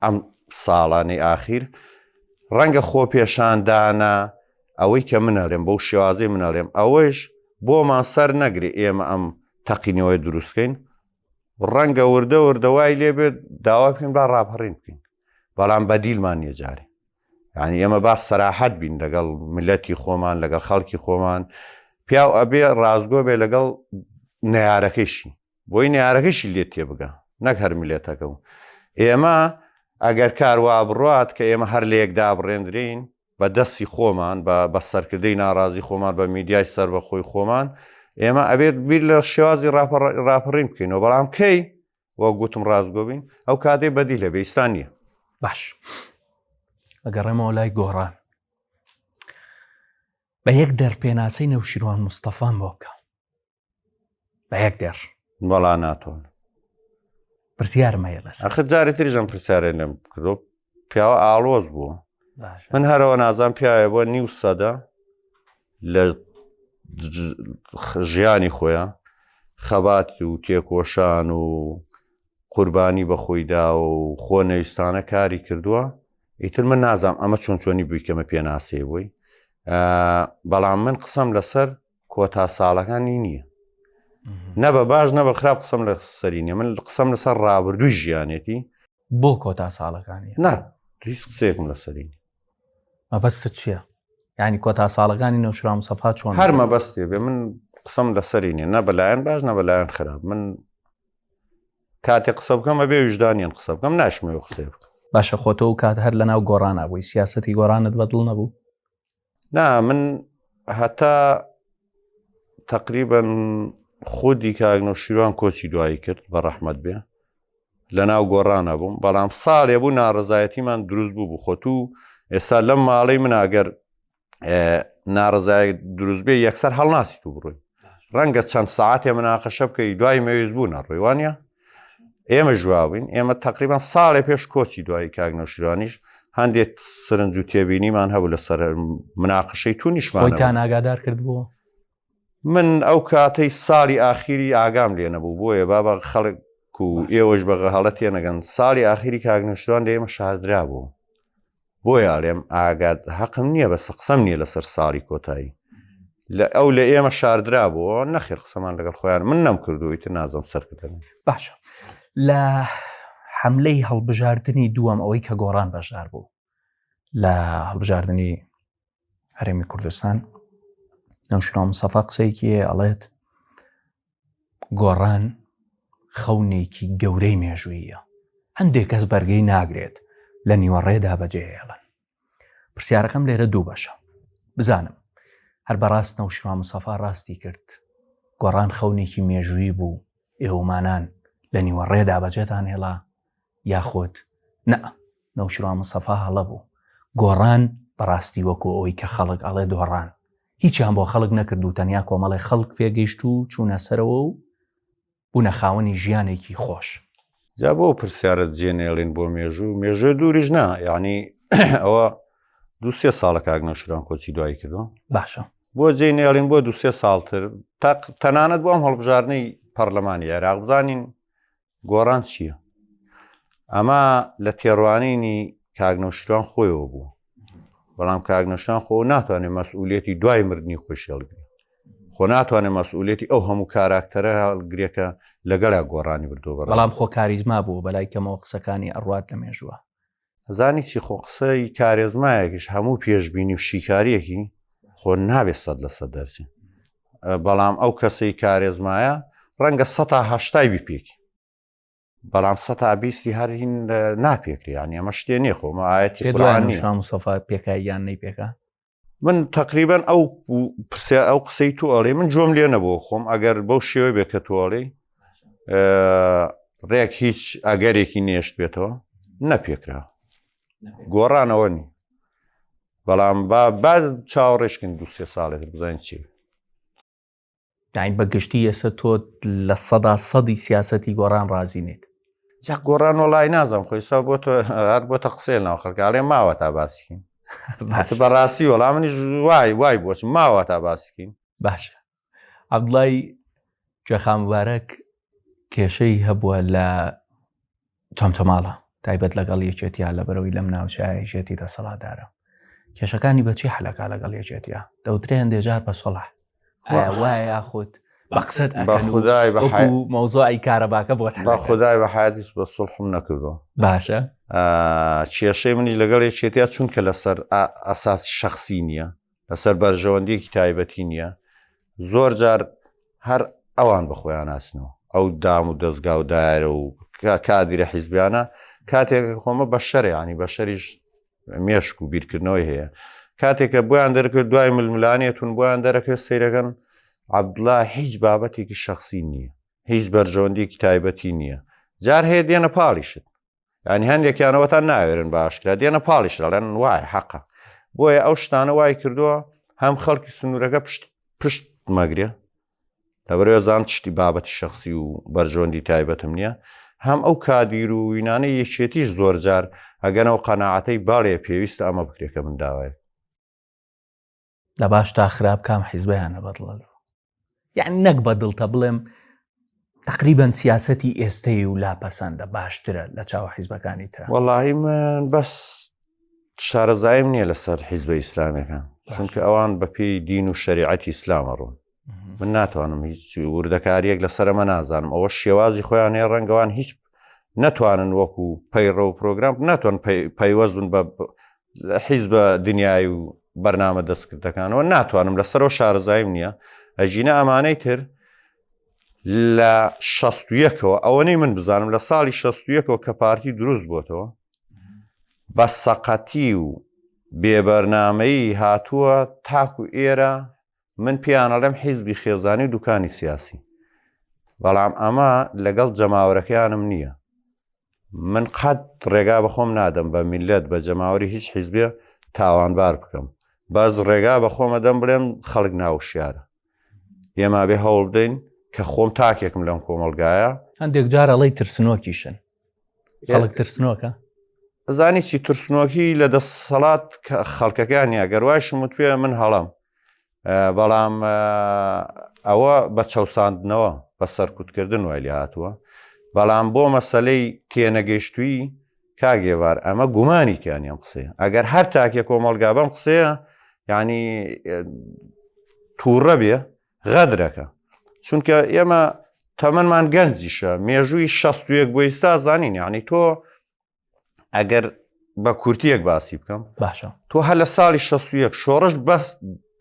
ئەم ساڵانەی ئاخیر ڕەنگە خۆپێشاندانە ئەوەی کە منەڵێم بەو شێوازەی منەڵێم ئەوەش بۆمان سەر نەگری ئێمە ئەم تەقینەوەی دروستکەین، ڕەنگە وردەوای لێبێت داوا بکەین با ڕاپەڕین بکەین، بەڵام بەدیلمان نیە جارێ. یعنی ئێمە باس سەراحەت بین لەگەڵ ملەتی خۆمان لەگەڵ خەڵکی خۆمان پیا ئەبێ ڕازگۆ بێ لەگەڵ نەیارەکەیشی بۆی نەیارەکەشی لێت تێ بگە نەک هەر ملێتەکە و ئێمە ئەگەر کاروا بڕات کە ئێمە هەر لە یەکدا بڕێندرین بە دەستی خۆمان بە سەرکردەی ناڕازی خۆمان بە میدیای سەر بەخۆی خۆمان ئێمە ئەبێت بیر لە شێوازی ڕاپەڕین بکەینەوە بەڵام کەی وە گوتم ڕازگۆ بین ئەو کاتێ بەدی لە بێستان نییە.
باش ئەگەڕێمەوە لای گۆڕان بە یەک دەرپێناسەی نەوشیروان مستەفان بۆ بکە بە یەک دەر
وەڵا ناتۆن
پرسیارمەیە لەس
ئەخ جارێ تریژم پرسیارێ لێم کردۆ پیاوە ئاڵۆز بوو من هەرەوە نازان پیاوە بۆ نیو سەدە لە ژیانی خۆیان خەباتی و تێکۆشان و قوربانی بە خۆیدا و خۆ نەویستانە کاری کردووە ئیتر من نازام ئەمە چۆن چۆنی بوویکەمە پێناسێ بووی بەڵام من قسەم لەسەر کۆتا ساڵەکانی نییە نە بە باش نە بە خراپ قسەم لە سەری نیە من قسەم لەسەر ڕابردووی ژیانێتی
بۆ کۆتا ساڵەکانی
نا هیچ قسەیەکم لە سەری
مەبەستە چییە؟ یعنی کۆتا ساڵەکانی نەوشیروان مستەفا چۆن
هەر مەبەستێ بێ من قسەم لە سەری نیە نە بەلایەن باش نە بەلایەن خراپ من کاتێک قسە بکەم ئەبێ وجدانیان قسە بکەم ناشمێ قسە بکەم
باشە خۆتە و کات هەر لەناو گۆڕانە بووی سیاسەتی گۆڕانت بەدڵ نەبوو؟
نا من هەتا تقریبا خودی کاگنەوشیروان کۆچی دوایی کرد بە ڕەحمەت بێ لەناو گۆڕانە بووم بەڵام ساڵێ بوو ناڕزایەتیمان دروست بوو خۆت و ئێستا لەم ماڵەی من ئەگەر ناڕزای دروست بێ یەکسەر هەڵناسی تو بڕۆی ڕەنگە چەند ساعتێ مناقەشە بکەی دوای مەویست بوو نەڕۆی وانە ئێمە ژواوین ئێمە تقریبا ساڵێ پێش کۆچی دوایی کاگنەوشیروانیش هەندێک سرنج و تێبینیمان هەبوو لەسەر مناقەشەی تونیشمان
خۆیتان ئاگادار کرد بووە؟
من ئەو کاتەی ساڵی ئاخیری ئاگام لێ نەبوو بۆیە بابە خەڵک و ئێوەش بە هەڵە تێنەگەن ساڵی ئاخیری کاگنەوشیروان لە ئێمە شاردرا بوو بۆیە لێم ئاگاد حەقم نییە بەس قسەم نییە لەسەر ساڵی کۆتایی ئەو لە ئێمە شاردرا بووە نەخێر قسەمان لەگەڵ خۆیان من نەم کردویتە نازم سەرکردن.
باشە لە حملەی هەڵبژاردننی دووەم ئەوەی کە گۆڕان بەشدار بوو لە هەڵبژاردننی هەرێمی کوردستان نەوشیروان مستەفا قسەیەکی ئەڵێت گۆڕان خەونێکی گەورەی مێژوویە هەندێک کەس بەرگەی ناگرێت لە نیوەڕێدا بەجێهێڵن. پرسیارەکەم لێرە دوو بەشە بزانم هەر بەڕاست نەوشیروان مستەفا ڕاستی کرد گۆڕان خەونێکی مێژووی بوو ئێوەمانان لە نیوەڕێدا بەجێتان هێڵا یاخۆت نە نەوشیروان مستەفا هەڵە بوو گۆڕان بەڕاستی وەکو ئەوەی کە خەڵک ئەڵێ دۆڕان هیچیان بۆ خەڵک نەکرد و تەنیا کۆمەڵی خەڵک پێگەیشت و چوونە سەرەوە و بوونە خاوەنی ژیانێکی خۆش.
جا بۆ پرسیارت جێنێڵین بۆ مێژوو دووریش نا یعنی ئەوە دو-سێ ساڵە کاگنەوشیروان کۆچی دوایی کردەوە
باشە
بۆ جێنێڵین بۆ دو-سێ ساڵتر تەنانەت بۆ ئەم هەڵبژاردنەی پەرلەمانی عێراق بزانین گۆڕان چییە ئەمە لە تێڕوانینی کاگنەوشیروان خۆیەوە بوو بەڵام کاگنەوشیروان خۆ ناتوانێت مەسئولیەتی دوای مردنی خۆشی هەڵگرێت خۆ ناتوانێت مەسئولیەتی ئەو هەموو کاراکتەرە هەڵگرێکە لەگەڵا گۆڕانی بردووە
بەڵام خۆ کاریزما بوو بەلای کەمەوە قسەکانی ئەڕوات لە مێژووە
زانی چی خۆ قسەی کارێزمایەکیش هەموو پێشبینی و شیکاریەکی خۆ نابێت 100% دەرچێت بەڵام ئەو کەسەی کارێزمایە ڕەنگە 180 بیپێکی بەڵام 120 هەر هین ناپێکری ینی ئەمە شتێ نیە خۆمە ئاەتی
نەوشیروان مستەفا پێکای یان نەیپێکا
من تقریبا ئەو قسەی تو ئەڵێ من جۆم لێ نەبوو خۆم ئەگەر بەو شێوەی بێت کە تۆڵێ ڕێک هیچ ئەگەرێکی نێشت بێتەوە نەپێکرا گۆڕانەوە نی بەڵام با چاوەڕێشکن 2-3 ساڵێت بزانین چی
داین بەگشتی ئێستا تۆ لە 100% سیاسەتی گۆڕان ڕازینێت
جا گۆڕان وڵای نازم خۆیسا بۆ تۆ هەر بۆتە قسێ ناو خەڵکاڵێ ماوە تا باسیکەین بەڕاستی وەڵام منیش وای بۆچ ماوە تا باسیکەین
باشە عەبدوڵای گوێخان مبارەک کێشەی هەبووە لە چەمچەماڵە تایبەت لەگەڵ یەکێتیا لەبەرەوەی لەم ناوچەیە یەکێتی دەسەڵاتدارە کێشەکانی بەچی حەلەکا لەگەڵ یەکێتیا دەوترێ هەندێک جار بە سەڵح وایە یاخود بەقسەت
بە خودای بە
وەکو مەوزوعی کارەباکە بۆ
بە خودای بە حیاتیش بە سڵحم نەکردەوە
باشە
کێشەی منی لەگەڵ یەکێتیا چونکە لەسەر ئەساسی شخصی نییە لەسەر بەرژەوەندیەکی تایبەتی نییە زۆر جار هەر ئەوان بە خۆیان ناسنەوە ئەو دام و دەستگا و دایرە و کادیرە حیزبیانە کاتێک خۆمە بە شەرێ بە شەریش مێشک و بیرکردنەوەی هەیە کاتێککە بۆیان دەرکرد دوای ململانێتون بۆیان دەرەکرد سەیرەکەن عەبدوڵڵا هیچ بابەتێکی شخصی نییە هیچ بەرژەوەندیەکی تایبەتی نییە جار هەیە دێنە پاڵیشت ینی هەندێکیانەوەتان ناوێرن باشکرا دێنە پاڵیش دەڵێن وای حەقە بۆیە ئەو شتانە وای کردووە هەم خەڵکی سنوورەکە پشت مەگرێ لەبەرەوە زان شتی بابەتی شخصی و بەرژەوەندی تایبەتم نییە هەم ئەو کادیر و وینانەی یەکێتیش زۆر جار ئەگەنەوە قەناعەتەی باڵێ پێویستە ئەمە بکرێکە من داوای
لە باش تا خراپ کام حیزبیانە بەدڵ یعنی نەک بەدڵتە بڵێم تقریبەن سیاسەتی ئێستەی و لاپەسەندە باشترە لە چاوە حیزبەکانی تر
وەڵاهی من بەس شارەزایم نییە لەسەر حیزبە ئیسلامەکان چونکە ئەوان بەپێی دین و شەریعەتی ئیسلامە ڕوون من ناتوانم هیچ وردەکاریەک لەسەرمە نازانم ئەوە شێوازی خۆیان هەیە ڕەنگەوان هیچ نەتوانن وەکو پەیڕە و پرۆگرام ناتوان پەیوەزن بە حیزبە دنیای و بەرنامە دەستکردەکانەوە ناتوانم لەسەرەوە شارەزایم نییە ئەژینە ئەمانەی تر لە 61ەوە ئەوەنەی من بزانم لە ساڵی 61ەوە کە پارتی دروست بۆتەوە بە سەقەتی و بێبەرنامەیی هاتووە تاکو ئێرە من پیانەڵێم حیزبی خێزانی و دوکانی سیاسی بەڵام ئەمە لەگەڵ جەماوەرەکەیانم نییە من قەت ڕێگا بەخۆم نادەم بە میلەت بە جەماوەری هیچ حیزبێ تاوانبار بکەم باز ڕێگا بە خۆمە دەم بڵێم خەڵک ناوشیارە ئێمە بێ هەوڵ بدەین کە خۆم تاکێکم لەم کۆمەلگایە
هەندێک جارەڵی ترسنۆکیشن خەڵک ترسنۆکە
زانی چی ترسنۆکی لە دەسەڵات خەڵکەکانیە گەروایشم وتوێ من هەڵام بەڵام ئەوە بە چەوساندنەوە بە سەرکوتکردن وای لێ هاتووە بەڵام بۆ مەسەلەی تێنەگەیشتووی کاگێوار ئەمە گومانی تیانیان قسەیە ئەگەر هەر تاکێک کۆمەڵگا بەم قسەیە یعنی تووڕە بێ غەدرەکە چونکە ئێمە تەمەنمان گەنجیشە مێژووی 61 بۆ ئێستا زانین یعنی تۆ ئەگەر بە کورتیەک باسی بکەم
باشە
تۆ هە لە ساڵی 61 شۆڕش بەس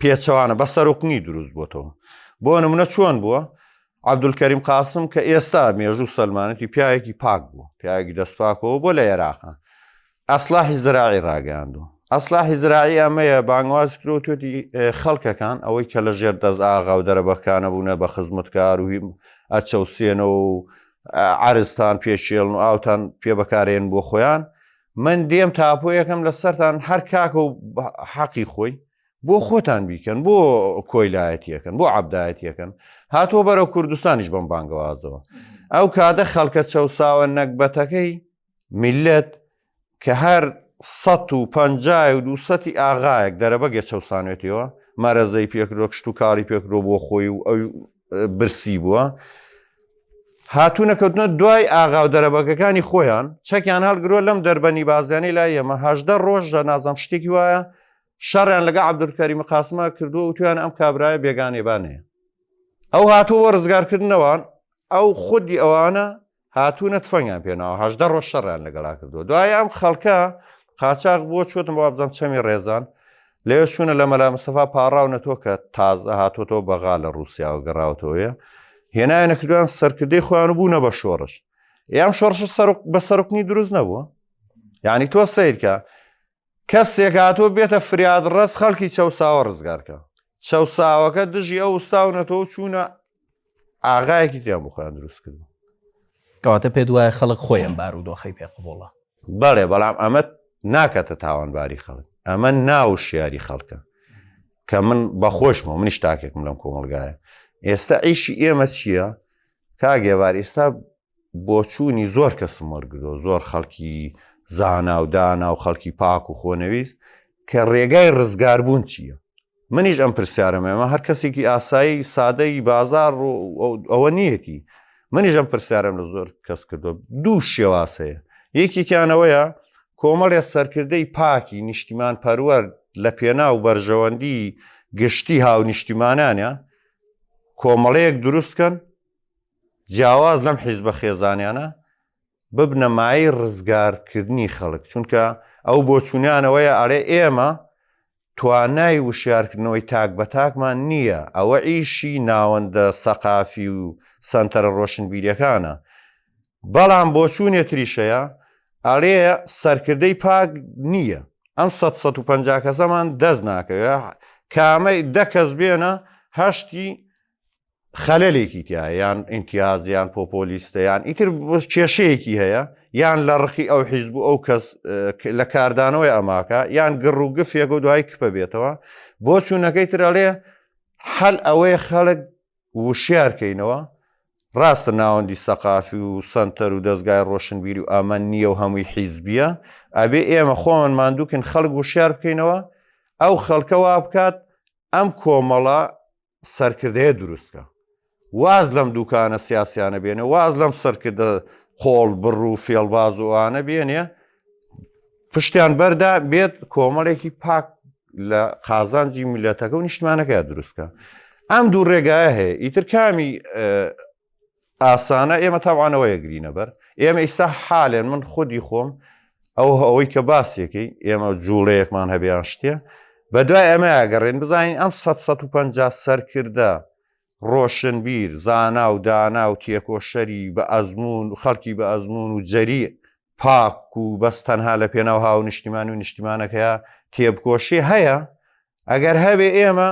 پێچەوانە بە سەرۆکنی دروست بۆتەوە بۆ نمونە چۆن بووە عەبدولکەریم قاسم کە ئێستا مێژوو سەلمانەتی پیاوێکی پاک بوو پیاوێکی دەستپاکەوە بۆ لە عێراقا ئەسلاحی زراعی ڕاگەاندووە ئەسلاحی زراعی ئەمەیە بانگواز کرۆ توێتی خەڵکەکان ئەوەی کە لە ژێر دەست ئاغا و دەرەبەکانە بوونە بە خزمەتکار و ئەچەوسێنەوە و عرستان پێشێڵن و ئاوتان پێ بەکارێن بۆ خۆیان من دێم تاپۆیەکەم لە سەرتان هەر کاکە و حەقی خۆی بۆ خۆتان بیکەن بۆ کۆیلایەتیەکەن بۆ عەبدایەتیەکەن هاتۆ بەرەو کوردستانیش بەم بانگەوازەوە ئەو کادە خەڵکە چەوساوە نەکبەتەکەی میلەت کە هەر 150 و 200 ئاغایەک دەرەبەگە چەوسانێتەوە مەرەزەی پێکرۆ کشت و کاڵی پێکرۆ بۆ خۆی و ئەو برسی بووە هاتوونە کەوتنە دوای ئاغا و دەرەبەگەکانی خۆیان چەکیان هەڵگرۆ لەم دەربەنی بازیانەی لای ئێمە 18 ڕۆژ لە نازام شتێکی وایە شەڕیان لەگە عەبدولکەریم قاسمە کردو و تویان ئەم کابرایە بێگانێبانەیە ئەو هاتووە ڕزگارکردنەوەن ئەو خودی ئەوانە هاتوونە تفەنگیان پێناوە 18 ڕۆژ شەڕیان لەگەڵا کردووە دوای ئەم خەڵکە قاچاق بۆ چۆتم بۆ بزانام چەمی ڕێزان لەوێ چوونە لە مەلا مستەفا پاڕاونەتۆ کە تازە هاتۆتەوە بەغا لە رووسیاوە گەڕاوەتەوەیە هێنایەنە کردویان سەرکردەی خۆیان بوونە بە شۆڕش یام شۆڕش بە سەرۆکنی دروست نەبووە یعنی تۆ سیرکە کەسێک هاتۆ بێتە فریاد ڕست خەڵکی چەوساوە ڕزگارکە چەوساوەکە دژی ئەو وستاونەتەوە چوونە ئاغایەکی تیان بۆ خۆیان دروست کردو
کەواتە پێ دوایە خەڵک خۆیان بارودۆخەی پێقبوڵە
بەڵێ بەڵام ئەمە ناکەتە تاوانباری خەڵک ئەمە ناوشیاری خەڵکە کە من بەخۆشمەوە منیش تاکێکم لەم کۆمەلگایە ئێستا ئیشی ئێمە چییە کاگێوار ئێستا بۆچوونی زۆر کەسم وەرگرۆ زۆر خەڵکی زانا و دانا و خەڵکی پاک و خۆنەویست کە ڕێگای ڕزگاربوون چییە منیش ئەم پرسیارەمە ئەمە هەر کەسێکی ئاسایی سادەی بازار ئەوە نیەتی منیش ئەم پرسیارم لە زۆر کەس کردو دوو شێواسەیە یەکێکیانەوەیە کۆمەڵێ سەرکردەی پاکی نیشتیمان پەروەەر لە پێنا و بەرژەوەندی گشتی هاو نیشتیمانانە کۆمەڵەیەک دروستکەن جیاواز لەم حیزبە خێزانیانە ببنە مای ڕزگارکردنی خەڵک چونکە ئەو بۆچوونیانەوەیە ئەڵێ ئێمە توانای وشیارکردنەوەی تاک بە تاکمان نییە ئەوە ئیشی ناوەندە سەقافی و سەنتەرە ڕۆشنبیریەکانە بەڵام بۆچوونێ تریشەیە ئەڵێ سەرکردەی پاک نییە ئەم 150 کەسەمان دەست ناکەوێت کامەی 10 کەس بێنە هەشتی خەلەلێکی تایە یان ئیمتیازیان پۆپۆلیستەیان ئیتر کێشەیەکی هەیە یان لە ڕقی ئەو حیزب و ئەو کەس لە کاردانەوەی ئەماکە یان گڕ و گفێک و دوای کپە بێتەوە بۆ چوونەکەی ترەڵێ حەل ئەوەیە خەڵک وشیارکەینەوە ڕاستە ناوەندی سەقافی و سەنتەر و دەستگای ڕۆشنبیری و ئەمە نییە و هەمووی حیزبیە ئەبێ ئێمە خۆمان ماندووکن خەڵک وشیار بکەینەوە ئەو خەڵکەوا بکات ئەم کۆمەڵە سەرکردەیە دروستکە واز لەم دوکانە سیاسیانە بێنێ واز لەم سەرکردە قۆڵ بڕ و فێڵباز وانە بێنێ پشتیان بەردا بێت کۆمەڵێکی پاک لە قازانجی میلەتەکە و نیشتمانەکە دروستکە ئەم دوو ڕێگایە هەیە ئیتر کامی ئاسانە ئێمە تاوانەوەیە گرینە بەر ئێمە ئیستا حالێن من خودی خۆم ئەوەی کە باسیەکەی ئێمە جوڵەیەکمان هەبیان شتێ بە دوای ئەمە ئاگەڕێن بزانین ئەم 150 سەرکردە ڕۆشنبیر زانا و دانا و تێکۆشەری بە ئەزمون و خەڵکی بە ئەزمون و جەری پاک و بەس تەنها لە پێناو هاو نیشتیمان و نیشتیمانەکەیە تێبکۆشی هەیە ئەگەر هەبێ ئێمە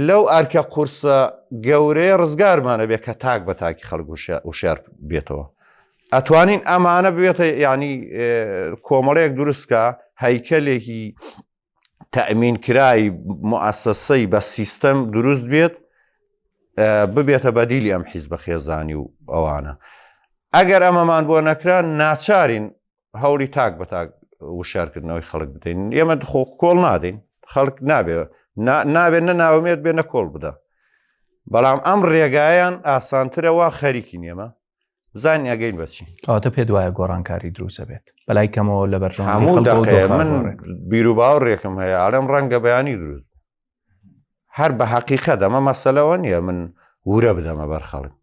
لەو ئەرکە قورسە گەورەیە ڕزگارمانە بێت کە تاک بە تاکی خەڵک وشار بێتەوە ئەتوانین ئەمانە بێتە ینی کۆمەڵەیەک دروستکە هەیکەلێکی تەئمین کرای موسسەی بە سیستەم دروست بێت ببێتە بەدیلی ئەم حیزبە خێزانی و ئەوانە ئەگەر ئەمەمان بۆ نەکران ناچارین هەوڵی تاک بە تاک وشارکردنەوەی خەڵک بدەین ئێمە کۆڵ نادەین خەڵک نابێت نابێت نە ناومێت بێ نە کۆڵ بدە بەڵام ئەم ڕێگایان ئاسانترەوە خەریکی نیەمە بزانین ئەگەین بەچی
ئەوتە پێ دوایە گۆڕانکاری دروستە بێت بەلای کەمەوە لە بەرژەوەندی
هەموو دەقەیە من بیر و باوەڕێکم هەیە ئاڵێم ڕەنگە بەیانی دروست هەر بە حەقیقەت ئەمە مەسەلەوە نییە من ورە بدەمە بەر خەڵک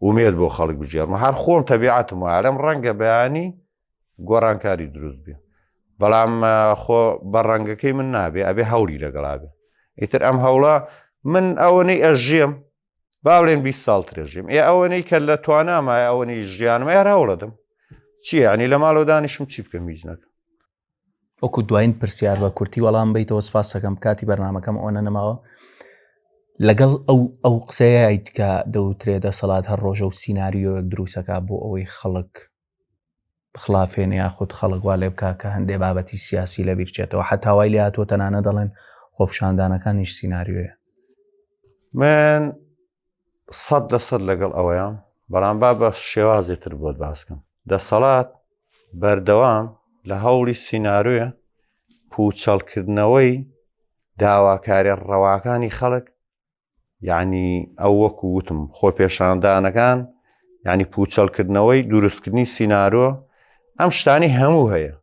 ومێت بۆ خەڵک بژێڕمە هەر خۆم تەبیعەتم وایە ئەڵێم ڕەنگە بەیانی گۆڕانکاری دروست بێ بەڵام خۆ بە ڕەنگەکەی من نابێ ئەبێ هەوڵی لەگەڵا بێ ئیتر ئەم هەوڵە من ئەوەنەی ئەژێم باڵێن 20 ساڵ ترێژیم ئەوەنەی کە لە توانامایە ئەوەنەی ژیانمە یار هەوڵەدەم چییە ینی لە ماڵەوە دانیشم چی بکەم هیچ نەکەم
وەکو دوایین پرسیار بە کورتی وەڵام بیتەوە سپاس دەکەم کاتی بەرنامەکەم ئەوەنە نەماوە لەگەڵ ئەو قسەیەیت کە دەوترێت دەسەڵات هەر ڕۆژە و سیناریۆیەک دروستەکە بۆ ئەوەی خەڵک بخلافێن یاخود خەڵک وا لێ بکە کە هەندێک بابەتی سیاسی لە بیرچێتەوە حتاوای لێ هاتووە تەنانە دەڵێن خۆپشاندانەکانیش سیناریۆیە
من 100% لەگەڵ ئەوەیان بەڵام با بە شێوازێتر بۆت باسکەم دەسەڵات بەردەوام لە هەوڵی سیناریۆیە پوچەڵکردنەوەی داواکاری ڕەواکانی خەڵک یعنی ئەو وەکو وتم خۆپێشاندانەکان یعنی پوچەڵکردنەوەی دروستکردنی سینارۆ ئەم شتانی هەموو هەیە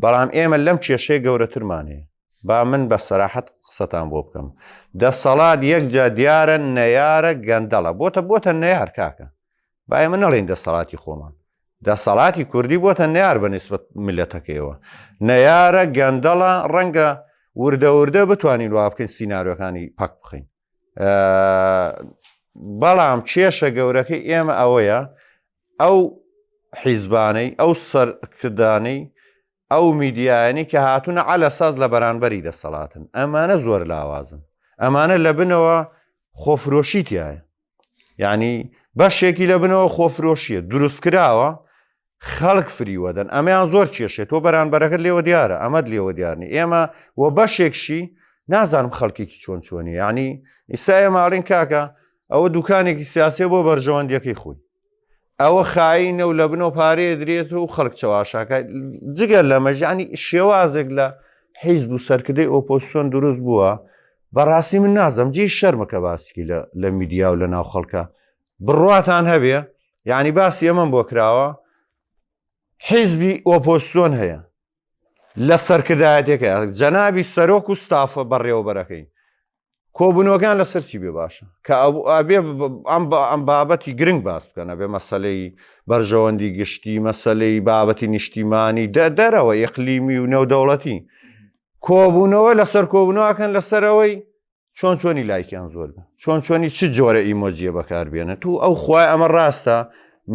بەڵام ئێمە لەم کێشەیە گەورەترمان هەیە با من بە سەراحەت قسەتان بۆ بکەم دەسەڵات یەکجا دیارە نەیارە گەندەڵە بۆتە نەیار کاکە با ئێمە نەڵێن دەسەڵاتی خۆمان دەسەڵاتی کوردی بۆتە نەیار بەنسبەت میلەتەکەیەوە نەیارە گەندەڵە ڕەنگە وردە بتوانین وا بکەین سیناریۆکانی پەک بخەین بەڵام کێشە گەورەکەی ئێمە ئەوەیە ئەو حیزبانەی ئەو سەرکردانەی ئەو میدیایانی کە هاتوونە عەلە ساز لە بەرانبەری دەسەڵاتن ئەمانە زۆر لاوازن ئەمانە لە بنەوە خۆفرۆشی تایە یعنی بەشێکی لە بنەوە خۆفرۆشیە دروستکراوە خەڵک فریوەدەن ئەمەیان زۆر کێشێت تۆ بەرانبەرەکەت لێوە دیارە ئەمەد لێوە دیارنی ئێمە وە بەشێکشی نازانم خەڵکێکی چۆنی یعنی ئیسا ئێماڵین کاکە ئەوە دوکانێکی سیاسێ بۆ بەرژەوەندیەکەی خۆی ئەوە خاینە و لە بنەوە پارەیە درێت و خەڵک چاواشاکە جگەر لە مەژانی شێوازێک لە حیزب و سەرکردەی ئۆپۆزیسیۆن دروست بووە بەڕاستی من نازەم جێی شەرمەکە باسکی لە میدیا و لە ناو خەڵکە بڕواتان هەبێ یعنی باسی ئەمەم بۆ کراوە حیزبی ئۆپۆزیسیۆن هەیە لە سەرکردایەتێکە جەنابی سەرۆک و ستافە بەڕێوەبەرەکەی کۆبوونەوەکان لەسەر چی بێ باشە کە ئەبێ ئەم بابەتی گرنگ باس بکەنە بێ مەسەلەی بەرژەوەندی گشتی مەسەلەی بابەتی نیشتیمانی دەرەوە ئیقلیمی و نێودەوڵەتی کۆبوونەوە لەسەر کۆبوونەوەکەن لەسەرەوەی چۆنی لایکیان زۆر بە چۆنی چ جۆرە ئیمۆجیە بەکاربێنە تو ئەو خوای ئەمە ڕاستە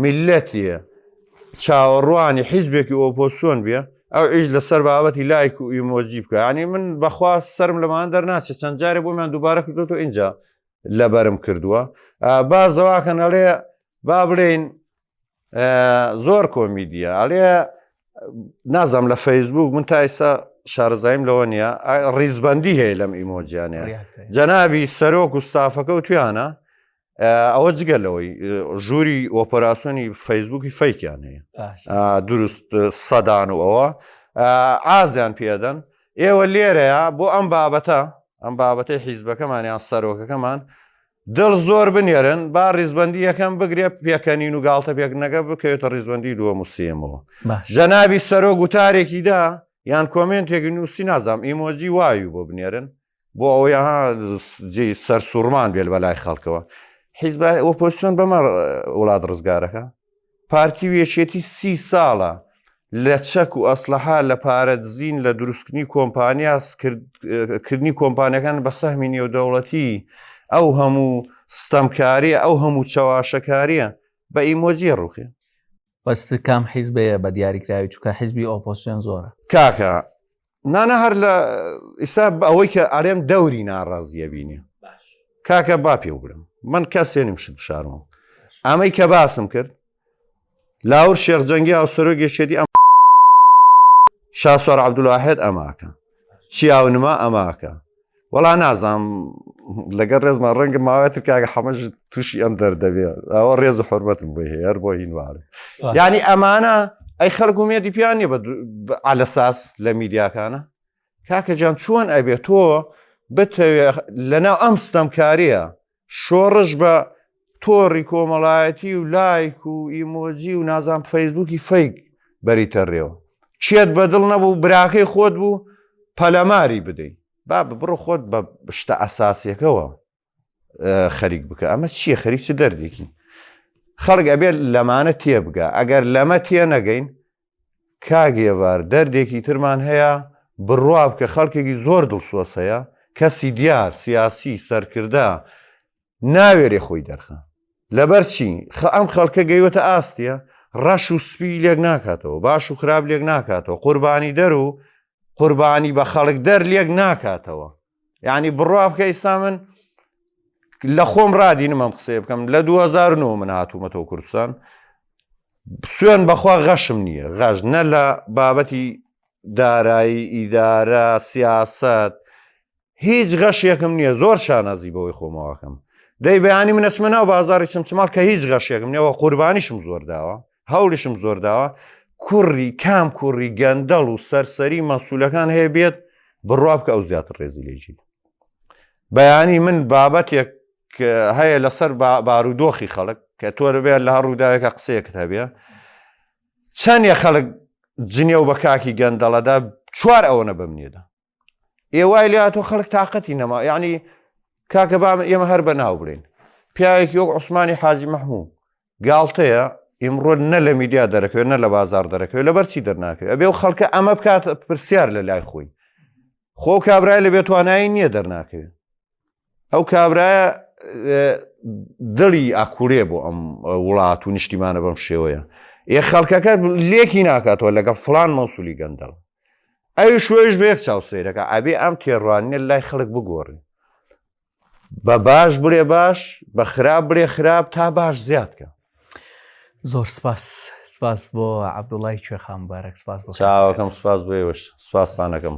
میلەتیە چاوەڕوانی حیزبێکی ئۆپۆسیۆن بێ ئەو عیش لەسەر بابەتی لایک و ئیمۆجی بکە ینی من بەخوا سرم لەمان دەرناچێت چەند جارێ بۆمیان دووبارە کردوەوە اینجا لەبەرم کردووە بازەواکەن ئەڵێ با بڵێن زۆر کۆمیدیە ئەڵێ نازام لە فەیسبوک من تا ئێستا شارەزاییم لەوە نییە ڕیزبەندی هەیە لەم ئیمۆجیانەیە جەنابی سەرۆک و ستافەکە و تویانە ئەوە جگەلەوەی ژووری ئۆپەراسیۆنی فەیسبووکی فەیکیان هەیە دروست سەدان و ئەوە ئازیان پێدەن ئێوە لێرەیە بۆ ئەم بابەتەی حیزبەکەمانیان سەرۆکەکەمان دڵ زۆر بنێرن با ڕیزبەندی یەکەم بگرێ پێکەنین و گاڵتە پێکنەکە بکەوێتە ڕیزبەندی دووەم و سێمەوە جەنابی سەرۆک وتارێکیدا یان کۆمنتێکی نووسی نازام ئیمۆجی وایو بۆ بنێرن بۆ ئەوەی جێ سەر سوورمان بێت بەلای خەڵکەوە حیزب ئۆپۆزیسیۆن بەمە وڵات ڕزگارەکە پارتی وێچێتی 30 ساڵە لە چەک و ئەسلحە لە پارە دزین لە دروستکردنی کۆمپانیا کردنی کۆمپانیەکان بە سەهمی نێودەوڵەتی ئەو هەموو ستەمکاریە ئەو هەموو چاواشەکاریە بە ئیمۆجیە ڕوخێ
بەست کام حیزبەیە بە دیاریکراوی چووکە حیزبی ئۆپۆزیسیۆن زۆرە
کاکە نانە هەر لە ئیسا ئەوەی کە ئەڵێم دەوری ناڕازیە بینێ کاکە با پێ بڵم من کەسێنیم شت بشارەوە ئەمەی کە باسم کرد لاور شێخ جەنگی هاوسەرۆکێکێتی ئەم شاسوار عەبدوڵواحید ئەماکە چیاونما ئەماکە وەڵا نازام لەگەر ڕێزمان ڕەنگە ماوەتر کاکە حەمەش تووشی ئەم دەردەبێت ئەوە ڕێز و حورمەتم بۆ هەیە هەر بۆ هینوارە یعنی ئەمانە ئەی خەڵک و مێدی پیان نیە ئالەساس لە میدیاکانە کاکە جان چۆن ئەبێت تۆ بتەوێ لەناو ئەم ستەمکاریە شۆڕش بە تۆڕی کۆمەڵایەتی و لایک و ئیمۆجی و نازام فەیسبووکی فەیک بەریتە ڕێوە چێت بەدڵ نەبوو براکەی خۆت بوو پەلەماری بدەیت با بڕۆ خۆت بە شتە ئەساسیەکەوە خەریک بکە ئەمە چییە خەریک چ دەردێکی خەڵک ئەبێت لەمانە تێبگە ئەگەر لەمە تێ نەگەین کاگێوار دەردێکی ترمان هەیە بڕوا بکە خەڵکێکی زۆر دڵسۆز هەیە کەسی دیار سیاسی سەرکردا ناوێرێ خۆی دەرخە لەبەر چی ئەم خەڵکە گەیوەتە ئاستیە ڕەش و سپی لێک ناکاتەوە باش و خراپ لێک ناکاتەوە قوربانی دەر و قوربانی بە خەڵک دەر لێک ناکاتەوە یعنی بڕوا بکە ئێستا من لە خۆم ڕادینم ئەم قسەیە بکەم لە 2009 من هاتوومەتەوە کوردستان سوێن بەخوا غەشم نییە غەش نە لە بابەتی دارایی ئیدارە سیاست هیچ غەشێکم نییە زۆر شانازی بەوەی خۆمەوەکەم دەی بەیانی منەچمە ناو بازاری چمچماڵ کە هیچ غەشێکم نیەوە قوربانیشم زۆر داوە هەوڵیشم زۆر داوە کوڕی کام کوڕی گەندەڵ و سەرسەری مەسوولەکان هەیە بێت بڕوا بکە ئەو زیاتر ڕێزی لێژی بەیانی من بابەتێک هەیە لەسەر بارودۆخی خەڵک کە تۆ دەبێت لە ڕووداوێکە قسەیەکت هەبێ چەندێ خەڵک جنێ و بە کاکی گەندەڵەدا چوار ئەوەنە بەمنێدا ئێوای لێ تۆ خەڵک تااقەتی نەما یعنی کاکە با ئێمە هەر بە ناو بڵێن پیاوێکی وەک عوسمانی حاجی مەحموو گاڵتەیە ئیمڕۆ نە لە میدیا دەرەکەوێت نە لە بازار دەرەکەوێت لەبەر چی دەرناکەوێت ئەبێ و خەڵکە ئەمە بکات پرسیار لە لای خۆی خۆ کابرای لە بێتوانایی نییە دەرناکەوێت ئەو کابرایە دڵی ئاکوڵێ بۆ ئەم وڵات و نیشتیمانە بەم شێوەیە خەڵکەکە لێکی ناکاتەوە لەگەڵ فڵان مەسوولی گەندەڵ ئەوی شوێش بەیەک چاوسەیرەکە ئەبێ ئەم تێڕوانیە لای خەڵک بگۆڕی بە باش بڵێ باش بە خراپ بڵێ خراپ تا باش زیادکە
زۆر سپاس بۆ عەبدوڵای کوێخان مبارەک سپاس بۆ
چاوەکەم سپاس بۆ ئێوەش سپاستانەکەم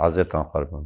عەزیێتان خوارد بم